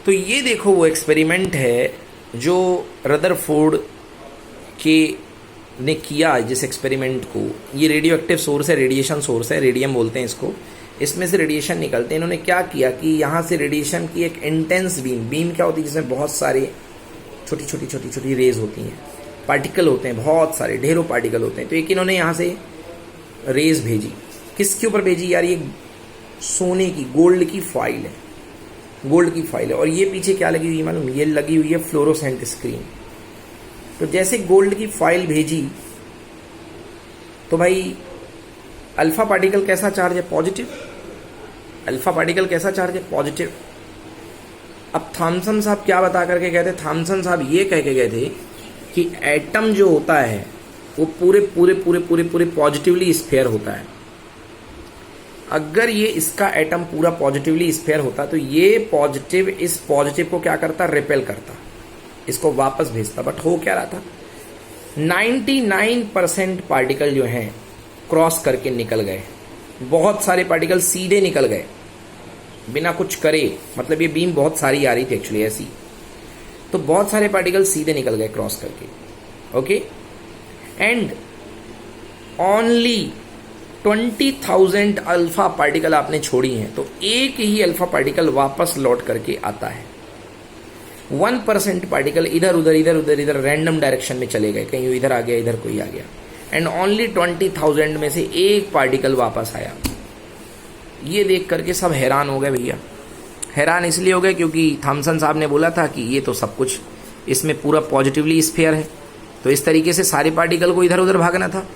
तो ये देखो वो एक्सपेरिमेंट है जो रदरफोर्ड के ने किया। जिस एक्सपेरिमेंट को, ये रेडियो एक्टिव सोर्स है, रेडिएशन सोर्स है, रेडियम बोलते हैं इसको। इसमें से रेडिएशन निकलते हैं। इन्होंने क्या किया कि यहाँ से रेडिएशन की एक इंटेंस बीम क्या होती है जिसमें बहुत सारे छोटी छोटी रेज होती हैं, पार्टिकल होते हैं, बहुत सारे ढेरों पार्टिकल होते हैं। तो एक इन्होंने यहाँ से रेज भेजी, किसके ऊपर भेजी यार, ये सोने की, गोल्ड की फॉइल है, गोल्ड की फाइल है। और ये पीछे क्या लगी हुई है मालूम, ये लगी हुई है फ्लोरोसेंट स्क्रीन। तो जैसे गोल्ड की फाइल भेजी तो भाई अल्फा पार्टिकल कैसा चार्ज है, पॉजिटिव। अल्फा पार्टिकल कैसा चार्ज है, पॉजिटिव। अब थॉमसन साहब क्या बता करके गए थे, थॉमसन साहब ये कह के गए थे कि एटम जो होता है वो पूरे पूरे पूरे पूरे पूरे पॉजिटिवली स्फेयर होता है। अगर ये इसका एटम पूरा पॉजिटिवली स्फेयर होता तो ये पॉजिटिव इस पॉजिटिव को क्या करता, रिपेल करता, इसको वापस भेजता। बट हो क्या रहा था, 99% पार्टिकल जो हैं क्रॉस करके निकल गए। बहुत सारे पार्टिकल सीधे निकल गए बिना कुछ करे। मतलब ये बीम बहुत सारी आ रही थी एक्चुअली ऐसी, तो बहुत सारे पार्टिकल सीधे निकल गए क्रॉस करके। Okay, and only 20,000 alpha particle आपने छोड़ी हैं, तो एक ही अल्फा पार्टिकल वापस लौट करके आता है। 1% पार्टिकल इधर उधर रैंडम डायरेक्शन में चले गए, कहीं इधर आ गया, इधर कोई आ गया, एंड ओनली 20,000 में से एक पार्टिकल वापस आया। ये देख करके सब हैरान हो गए भैया। हैरान इसलिए हो गए क्योंकि थॉमसन साहब ने बोला था कि ये तो सब कुछ इसमें पूरा पॉजिटिवली स्फेयर है, तो इस तरीके से सारे पार्टिकल को इधर उधर भागना था।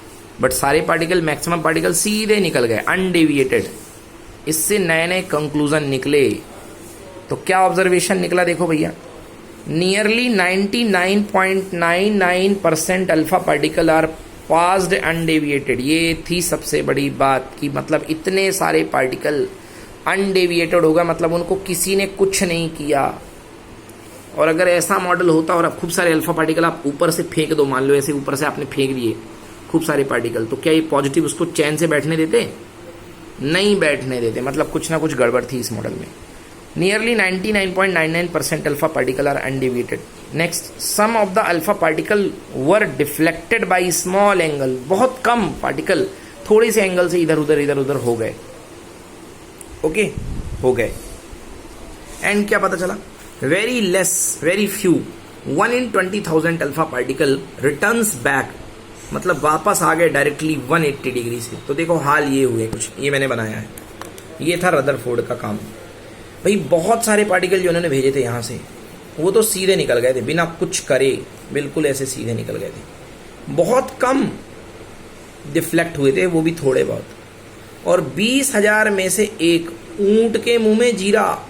बट सारे पार्टिकल, मैक्सिमम पार्टिकल सीधे निकल गए, अनडेविएटेड। इससे नए नए कंक्लूजन निकले। तो क्या ऑब्जर्वेशन निकला देखो भैया, nearly 99.99% alpha particle are passed undeviated. ये थी सबसे बड़ी बात कि मतलब इतने सारे पार्टिकल अनडेविएटेड होगा, मतलब उनको किसी ने कुछ नहीं किया। और अगर ऐसा मॉडल होता और अब खूब सारे अल्फा पार्टिकल आप ऊपर से फेंक दो, मान लो ऐसे ऊपर से आपने फेंक दिए खूब सारे पार्टिकल, तो क्या ये पॉजिटिव उसको चैन से बैठने देते? नहीं बैठने देते। मतलब कुछ ना कुछ गड़बड़ थी इस मॉडल में। Nearly 99.99% alpha particle are undeviated. Next, some of the alpha particle were deflected by small angle. बहुत कम पार्टिकल थोड़े से एंगल से इधर उधर हो गए। ओके, हो गए। एंड क्या पता चला, very less, very few, 1 in 20,000 alpha particle returns back, मतलब वापस आ गए डायरेक्टली 180 डिग्री से। तो देखो हाल ये हुए कुछ, ये मैंने बनाया है, ये था रदरफोर्ड का काम। भाई बहुत सारे पार्टिकल जो उन्होंने भेजे थे यहाँ से, वो तो सीधे निकल गए थे बिना कुछ करे, बिल्कुल ऐसे सीधे निकल गए थे। बहुत कम डिफ्लेक्ट हुए थे, वो भी थोड़े बहुत। और 20,000 में से एक, ऊंट के मुंह में जीरा,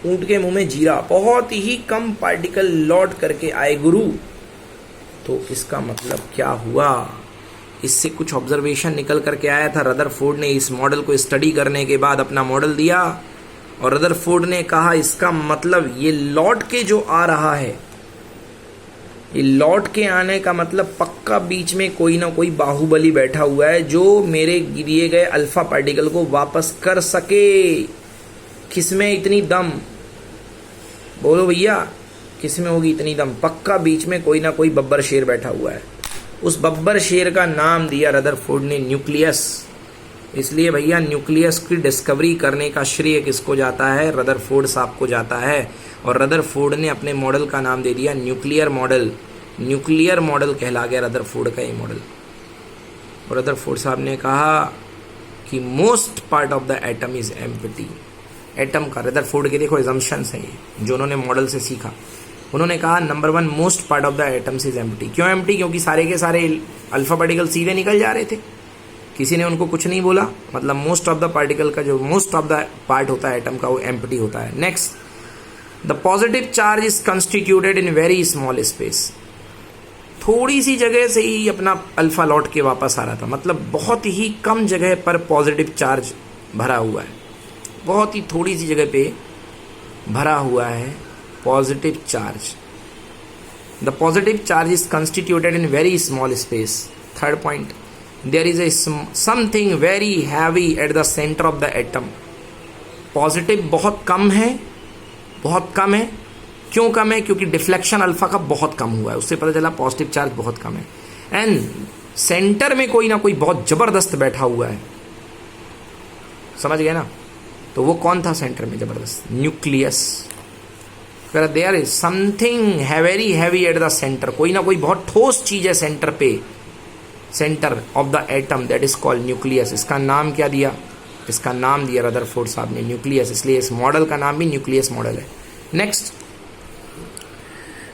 ऊंट के मुंह में जीरा, बहुत ही कम पार्टिकल लौट करके आए गुरु। तो इसका मतलब क्या हुआ, इससे कुछ ऑब्जर्वेशन निकल करके आया था। रदरफोर्ड ने इस मॉडल को स्टडी करने के बाद अपना मॉडल दिया और रदरफोर्ड ने कहा इसका मतलब ये लौट के जो आ रहा है, ये लौट के आने का मतलब पक्का बीच में कोई ना कोई बाहुबली बैठा हुआ है जो मेरे दिए गए अल्फा पार्टिकल को वापस कर सके। किसमें इतनी दम, बोलो भैया, किसमें होगी इतनी दम? पक्का बीच में कोई ना कोई बब्बर शेर बैठा हुआ है। उस बब्बर शेर का नाम दिया रदरफोर्ड ने न्यूक्लियस। इसलिए भैया न्यूक्लियस की डिस्कवरी करने का श्रेय किसको जाता है? रदरफोर्ड साहब को जाता है। और रदरफोर्ड ने अपने मॉडल का नाम दे दिया न्यूक्लियर मॉडल। न्यूक्लियर मॉडल कहला गया रदरफोर्ड का ये मॉडल। और रदरफोर्ड साहब ने कहा कि most part of the atom is empty. Atom का रदरफोर्ड के देखो एजम्पशंस हैं ये जो उन्होंने मॉडल से सीखा। उन्होंने कहा number 1 most part of the atoms is empty. क्यों एम्प्टी? क्योंकि सारे के सारे अल्फा पार्टिकल सीधे निकल जा रहे थे, किसी ने उनको कुछ नहीं बोला। मतलब मोस्ट ऑफ द पार्टिकल का जो मोस्ट ऑफ द पार्ट होता है एटम का वो एम्प्टी होता है। Next, the positive charge is constituted in very small space. थोड़ी सी जगह से ही अपना अल्फा लौट के वापस आ रहा था, मतलब बहुत ही कम जगह पर पॉजिटिव चार्ज भरा हुआ है, बहुत ही थोड़ी सी जगह पे भरा हुआ है positive charge. The positive charge is constituted in very small space. Third point, there is a something very heavy at the centre of the atom. Positive बहुत कम है, बहुत कम है। क्यों कम है? क्योंकि डिफ्लेक्शन अल्फा का बहुत कम हुआ है, उससे पता चला पॉजिटिव चार्ज बहुत कम है। एंड सेंटर में कोई ना कोई बहुत जबरदस्त बैठा हुआ है, समझ गए ना? तो वो कौन था सेंटर में जबरदस्त? Nucleus. There is something very heavy at the centre, कोई ना कोई बहुत ठोस चीज है सेंटर पे, centre of the atom, that is called nucleus. इसका नाम क्या दिया? इसका नाम दिया रदरफोर्ड साहब ने न्यूक्लियस, इसलिए इस मॉडल का नाम भी न्यूक्लियस मॉडल है। Next,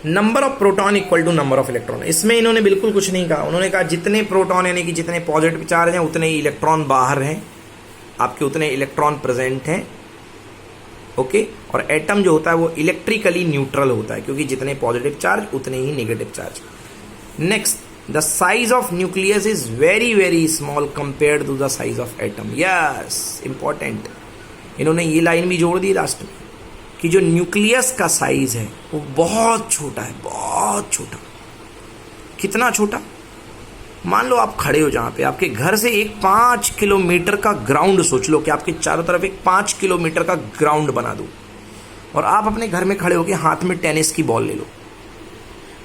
number of proton equal to number of electron. इसमें इन्होंने बिल्कुल कुछ नहीं कहा। उन्होंने कहा जितने प्रोटॉन यानी कि जितने पॉजिटिव चार्ज हैं उतने ही इलेक्ट्रॉन बाहर हैं, आपके उतने इलेक्ट्रॉन प्रेजेंट हैं। ओके, और एटम जो होता है वो इलेक्ट्रिकली न्यूट्रल होता है, क्योंकि जितने पॉजिटिव चार्ज उतने ही negative charge. Next, the size of nucleus is very very small compared to the size of atom. Yes, important, इन्होंने ये लाइन भी जोड़ दी लास्ट में कि जो न्यूक्लियस का साइज है वो बहुत छोटा है, बहुत छोटा। कितना छोटा? मान लो आप खड़े हो जहाँ पे, आपके घर से एक 5 किलोमीटर का ग्राउंड सोच लो कि आपके चारों तरफ एक 5 किलोमीटर का ग्राउंड बना दो, और आप अपने घर में खड़े होकर हाथ में टेनिस की बॉल ले लो,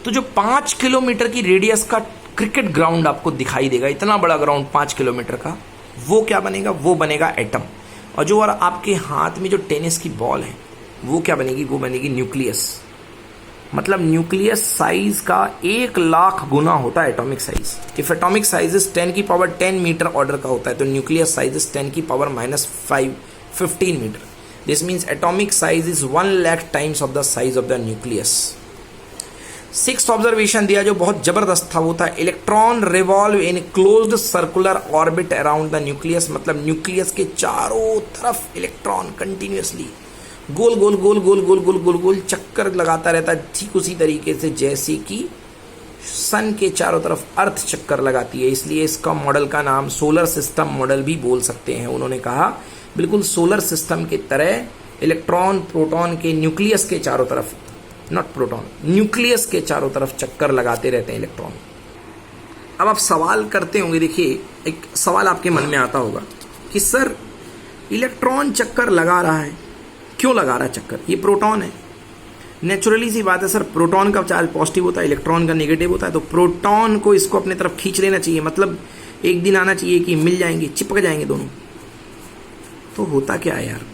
तो जो 5 किलोमीटर की रेडियस का क्रिकेट ग्राउंड आपको दिखाई देगा, इतना बड़ा ग्राउंड 5 किलोमीटर का, वो क्या बनेगा? वो बनेगा एटम। और जो और आपके हाथ में जो टेनिस की बॉल है वो क्या बनेगी? वो बनेगी न्यूक्लियस। मतलब न्यूक्लियस साइज का 1,00,000 गुना होता है atomic size. If atomic size is 10 की पावर 10 मीटर ऑर्डर का होता है, तो न्यूक्लियस साइज इज 10 की power -15 metre. This means atomic size is 1,00,000 times of the size of the nucleus. Sixth observation दिया जो बहुत जबरदस्त था, वो था electron revolve in closed circular orbit around the nucleus. मतलब न्यूक्लियस के चारों तरफ इलेक्ट्रॉन कंटिन्यूअसली गोल गोल गोल गोल गोल गोल गोल गोल चक्कर लगाता रहता है, ठीक उसी तरीके से जैसे कि सन के चारों तरफ अर्थ चक्कर लगाती है। इसलिए इसका मॉडल का नाम सोलर सिस्टम मॉडल भी बोल सकते हैं। उन्होंने कहा बिल्कुल सोलर सिस्टम की तरह इलेक्ट्रॉन प्रोटॉन के न्यूक्लियस के चारों तरफ, नॉट प्रोटॉन, न्यूक्लियस के चारों तरफ चक्कर लगाते रहते हैं इलेक्ट्रॉन। अब आप सवाल करते होंगे, देखिए एक सवाल आपके मन में आता होगा कि सर इलेक्ट्रॉन चक्कर लगा रहा है, क्यों लगा रहा है चक्कर? ये प्रोटॉन है। नेचुरली सी बात है सर, प्रोटॉन का चार्ज पॉजिटिव होता है, इलेक्ट्रॉन का नेगेटिव होता है, तो प्रोटॉन को इसको अपने तरफ खींच लेना चाहिए। मतलब एक दिन आना चाहिए कि मिल जाएंगे, चिपक जाएंगे दोनों। तो होता क्या है यार,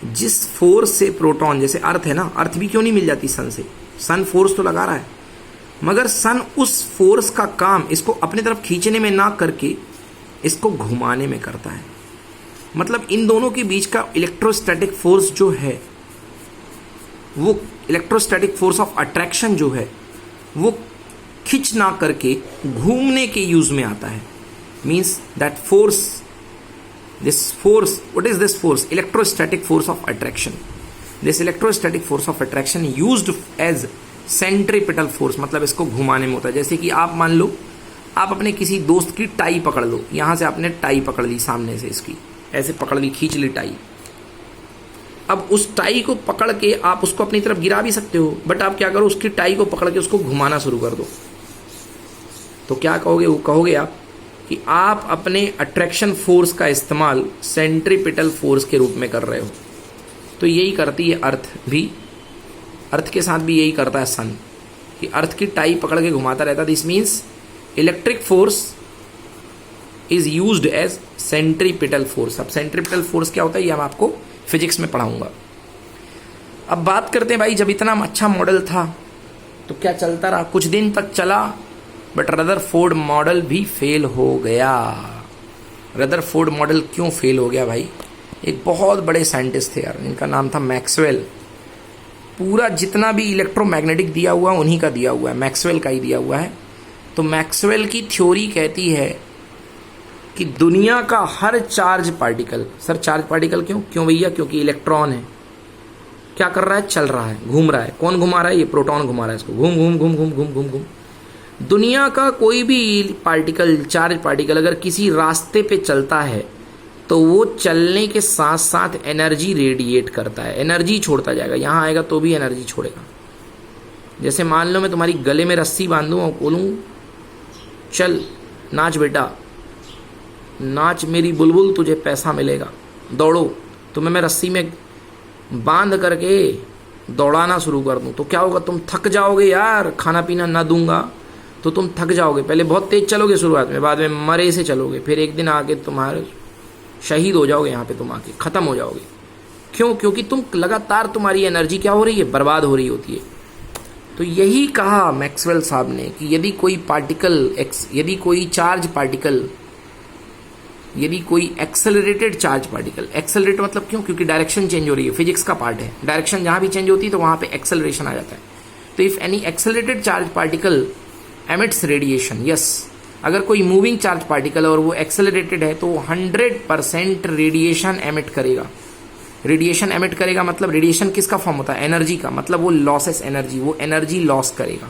जिस फोर्स से प्रोटॉन, जैसे अर्थ है ना, अर्थ भी क्यों नहीं मिल जाती सन से? सन फोर्स तो लगा रहा है, मगर सन उस फोर्स का काम इसको अपने तरफ खींचने में ना करके इसको घुमाने में करता है। मतलब इन दोनों के बीच का इलेक्ट्रोस्टैटिक फोर्स जो है, वो इलेक्ट्रोस्टैटिक फोर्स ऑफ अट्रैक्शन जो है, वो खिंच ना करके घूमने के यूज में आता है। Means that force, this force, what is this force? Electrostatic force of attraction. This electrostatic force of attraction used as centripetal force, मतलब इसको घुमाने में होता है। जैसे कि आप मान लो आप अपने किसी दोस्त की टाई पकड़ लो, यहां से आपने टाई पकड़ ली सामने से, इसकी ऐसे पकड़ ली, खींच ली टाई। अब उस टाई को पकड़ के आप उसको अपनी तरफ गिरा भी सकते हो, बट आप क्या करो, उसकी टाई को पकड़ के उसको घुमाना शुरू कर दो। तो क्या कहोगे? वो कहोगे आप कि आप अपने अट्रैक्शन फोर्स का इस्तेमाल सेंट्रीपिटल फोर्स के रूप में कर रहे हो। तो यही करती है अर्थ भी, अर्थ के साथ भी यही करता है सन, कि अर्थ की टाई पकड़ के घुमाता रहता है। This means electric force is used as centripetal force. अब सेंट्रीपिटल फोर्स क्या होता है ये मैं आपको फिजिक्स में पढ़ाऊंगा। अब बात करते हैं भाई, जब इतना अच्छा मॉडल था तो क्या चलता रहा, कुछ दिन तक चला, बट रदरफोर्ड मॉडल भी फेल हो गया। रदरफोर्ड मॉडल क्यों फेल हो गया भाई? एक बहुत बड़े साइंटिस्ट थे यार, इनका नाम था मैक्सवेल। पूरा जितना भी इलेक्ट्रोमैग्नेटिक दिया हुआ उन्हीं का दिया हुआ है, मैक्सवेल का ही दिया हुआ है। तो मैक्सवेल की थ्योरी कहती है कि दुनिया का हर charge particle, sir charge particle क्यों भैया? क्योंकि इलेक्ट्रॉन है, क्या कर रहा है? चल रहा है, घूम रहा है। कौन घुमा रहा है? ये प्रोटॉन घुमा रहा है इसको, घूम घूम घूम घूम घूम घूम घूम। दुनिया का कोई भी पार्टिकल, चार्ज पार्टिकल अगर किसी रास्ते पे चलता है तो वो चलने के साथ साथ एनर्जी रेडिएट करता है, एनर्जी छोड़ता जाएगा। यहाँ आएगा तो भी एनर्जी छोड़ेगा। जैसे मान लो मैं तुम्हारी गले में रस्सी बांधूं और बोलूं चल नाच बेटा, नाच मेरी बुलबुल, तुझे पैसा मिलेगा, दौड़ो, तो मैं रस्सी में बांध करके दौड़ाना शुरू कर दूं तो क्या होगा? तुम थक जाओगे यार, खाना पीना ना दूंगा तो तुम थक जाओगे। पहले बहुत तेज चलोगे शुरुआत में, बाद में मरे से चलोगे, फिर एक दिन आके तुम्हारे शहीद हो जाओगे, यहाँ पे तुम आके खत्म हो जाओगे। क्यों? क्योंकि तुम लगातार, तुम्हारी एनर्जी क्या हो रही है? बर्बाद हो रही होती है। तो यही कहा मैक्सवेल साहब ने कि यदि कोई पार्टिकल, यदि कोई चार्ज पार्टिकल, यदि कोई एक्सेलरेटेड चार्ज पार्टिकल, एक्सेलरेट मतलब क्यों? क्योंकि डायरेक्शन चेंज हो रही है, फिजिक्स का पार्ट है, डायरेक्शन जहां भी चेंज होती है तो वहां पे एक्सेलरेशन आ जाता है। तो if any accelerated charge particle emits radiation, yes, अगर कोई मूविंग चार्ज पार्टिकल और वो एक्सेलरेटेड है तो 100% रेडिएशन एमिट करेगा। रेडिएशन एमिट करेगा मतलब रेडिएशन किसका फॉर्म होता है? एनर्जी का, मतलब वो लॉसेस एनर्जी, वो एनर्जी लॉस करेगा।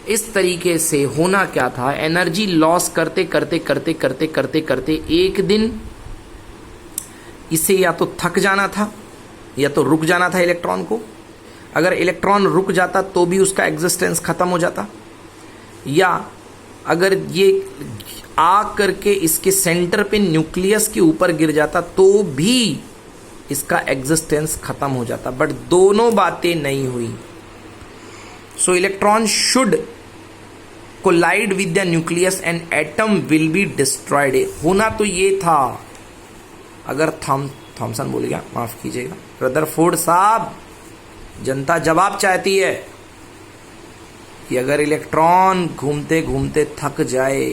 इस तरीके से होना क्या था, एनर्जी लॉस करते करते करते करते करते करते एक दिन इसे या तो थक जाना था या तो रुक जाना था इलेक्ट्रॉन को। अगर इलेक्ट्रॉन रुक जाता तो भी उसका एग्जिस्टेंस खत्म हो जाता, या अगर ये आ करके इसके सेंटर पे न्यूक्लियस के ऊपर गिर जाता तो भी इसका एग्जिस्टेंस खत्म हो जाता। बट दोनों बातें नहीं हुई। So electron should collide with the nucleus and atom will be destroyed. होना तो ये था, अगर थॉमसन बोल गया, माफ कीजिएगा, रदरफोर्ड साहब, जनता जवाब चाहती है कि अगर इलेक्ट्रॉन घूमते घूमते थक जाए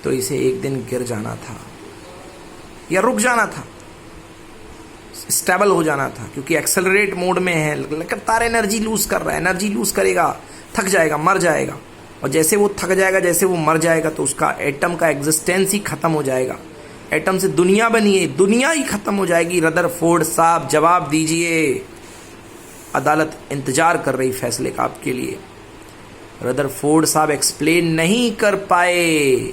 तो इसे एक दिन गिर जाना था या रुक जाना था, स्टेबल हो जाना था, क्योंकि एक्सेलरेट मोड में है, लगातार एनर्जी लूज कर रहा है, एनर्जी लूज करेगा, थक जाएगा, मर जाएगा। और जैसे वो थक जाएगा, जैसे वो मर जाएगा तो उसका एटम का एग्जिस्टेंस ही खत्म हो जाएगा। एटम से दुनिया बनी है, दुनिया ही खत्म हो जाएगी। रदरफोर्ड साहब जवाब दीजिए, अदालत इंतजार कर रही फैसले का आपके लिए। रदरफोर्ड साहब एक्सप्लेन नहीं कर पाए,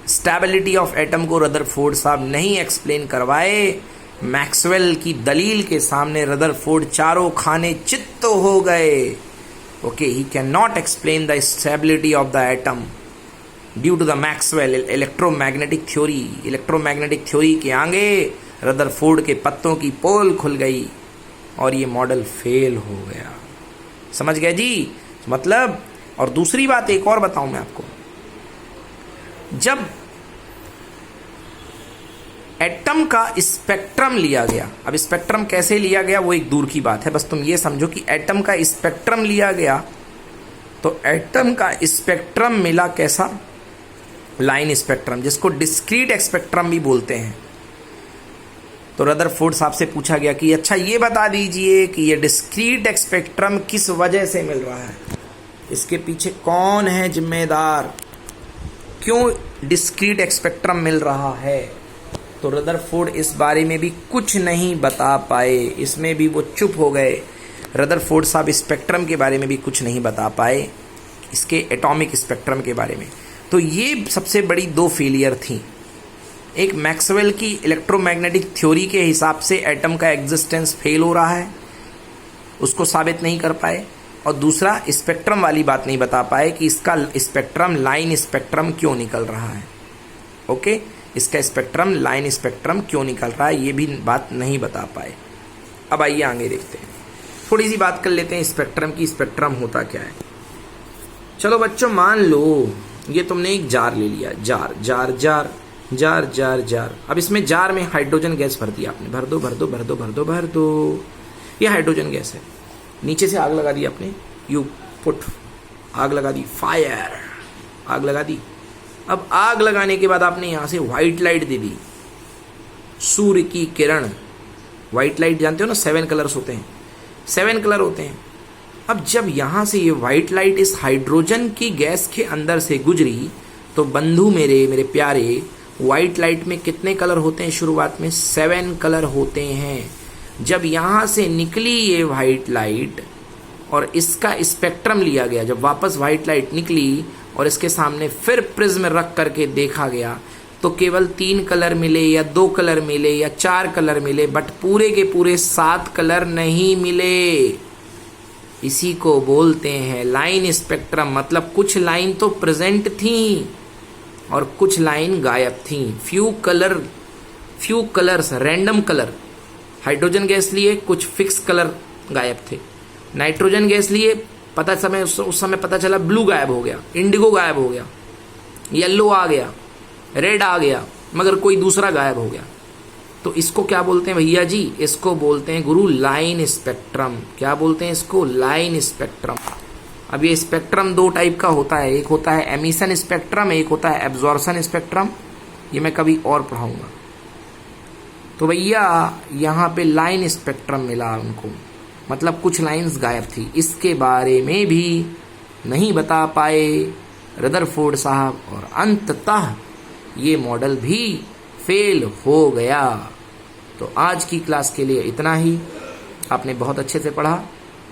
स्टेबिलिटी ऑफ एटम को रदरफोर्ड साहब नहीं एक्सप्लेन करवाए। मैक्सवेल की दलील के सामने रदरफोर्ड चारों खाने चित्त हो गए। Okay, he can not explain the stability of the atom due to the Maxwell electromagnetic theory. Electromagnetic theory के आगे रदरफोर्ड के पत्तों की पोल खुल गई और ये मॉडल फेल हो गया। समझ गए जी? मतलब, और दूसरी बात एक और बताऊं मैं आपको, जब एटम का स्पेक्ट्रम लिया गया, अब स्पेक्ट्रम कैसे लिया गया वो एक दूर की बात है, बस तुम ये समझो कि एटम का स्पेक्ट्रम लिया गया तो एटम का स्पेक्ट्रम मिला कैसा? लाइन स्पेक्ट्रम, जिसको डिस्क्रीट स्पेक्ट्रम भी बोलते हैं। तो रदरफोर्ड साहब से पूछा गया कि अच्छा ये बता दीजिए कि ये डिस्क्रीट स्पेक्ट्रम किस वजह से मिल रहा है, इसके पीछे कौन है जिम्मेदार, क्यों डिस्क्रीट स्पेक्ट्रम मिल रहा है? तो रदरफोर्ड इस बारे में भी कुछ नहीं बता पाए, इसमें भी वो चुप हो गए। रदरफोर्ड साहब स्पेक्ट्रम के बारे में भी कुछ नहीं बता पाए, इसके एटॉमिक स्पेक्ट्रम के बारे में। तो ये सबसे बड़ी दो फेलियर थी। एक, मैक्सवेल की इलेक्ट्रोमैग्नेटिक थ्योरी के हिसाब से एटम का एग्जिस्टेंस फेल हो रहा है, उसको साबित नहीं कर पाए, और दूसरा स्पेक्ट्रम वाली बात नहीं बता पाए कि इसका स्पेक्ट्रम लाइन स्पेक्ट्रम क्यों निकल रहा है। ओके, इसका स्पेक्ट्रम लाइन स्पेक्ट्रम क्यों निकल रहा है ये भी बात नहीं बता पाए। अब आइए आगे देखते हैं, थोड़ी सी बात कर लेते हैं स्पेक्ट्रम की। स्पेक्ट्रम होता क्या है? चलो बच्चों, मान लो ये तुमने एक जार ले लिया, jar jar jar jar jar jar. अब इसमें जार में हाइड्रोजन गैस भर दिया आपने, भर दो भर दो भर दो भर दो भर दो। ये हाइड्रोजन गैस है। नीचे से आग लगा दी आपने, यू पुट, आग लगा दी, फायर, आग लगा दी। अब आग लगाने के बाद आपने यहां से व्हाइट लाइट दे दी, सूर्य की किरण। व्हाइट लाइट जानते हो ना, 7 कलर्स होते हैं, 7 कलर होते हैं। अब जब यहां से ये व्हाइट लाइट इस हाइड्रोजन की गैस के अंदर से गुजरी, तो बंधु मेरे प्यारे, व्हाइट लाइट में कितने कलर होते हैं शुरुआत में? 7 कलर होते हैं। जब यहां से निकली ये व्हाइट लाइट और इसका स्पेक्ट्रम लिया गया, जब वापस व्हाइट लाइट निकली और इसके सामने फिर प्रिज्म रख करके देखा गया, तो केवल 3 कलर मिले या 2 कलर मिले या 4 कलर मिले, बट पूरे के पूरे 7 कलर नहीं मिले। इसी को बोलते हैं लाइन स्पेक्ट्रम। मतलब कुछ लाइन तो प्रेजेंट थी और कुछ लाइन गायब थी। Few colours, random colour hydrogen gas लिए, कुछ फिक्स कलर गायब थे। नाइट्रोजन गैस लिए, उस समय पता चला ब्लू गायब हो गया, इंडिगो गायब हो गया, येलो आ गया, रेड आ गया, मगर कोई दूसरा गायब हो गया। तो इसको क्या बोलते हैं भैया जी? इसको बोलते हैं गुरु लाइन स्पेक्ट्रम। क्या बोलते हैं इसको? Line spectrum. अब ये स्पेक्ट्रम 2 टाइप का होता है, एक होता है एमिशन स्पेक्ट्रम, एक होता है एब्जॉर्प्शन स्पेक्ट्रम। ये मैं कभी और पढ़ाऊंगा। तो भैया यहाँ पे लाइन स्पेक्ट्रम मिला उनको, मतलब कुछ लाइंस गायब थी। इसके बारे में भी नहीं बता पाए रदरफोर्ड साहब और अंततः ये मॉडल भी फेल हो गया। तो आज की क्लास के लिए इतना ही। आपने बहुत अच्छे से पढ़ा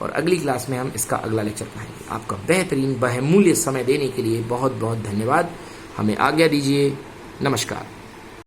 और अगली क्लास में हम इसका अगला लेक्चर पढ़ाएंगे। आपका बेहतरीन बहुमूल्य समय देने के लिए बहुत बहुत धन्यवाद। हमें आज्ञा दीजिए। नमस्कार।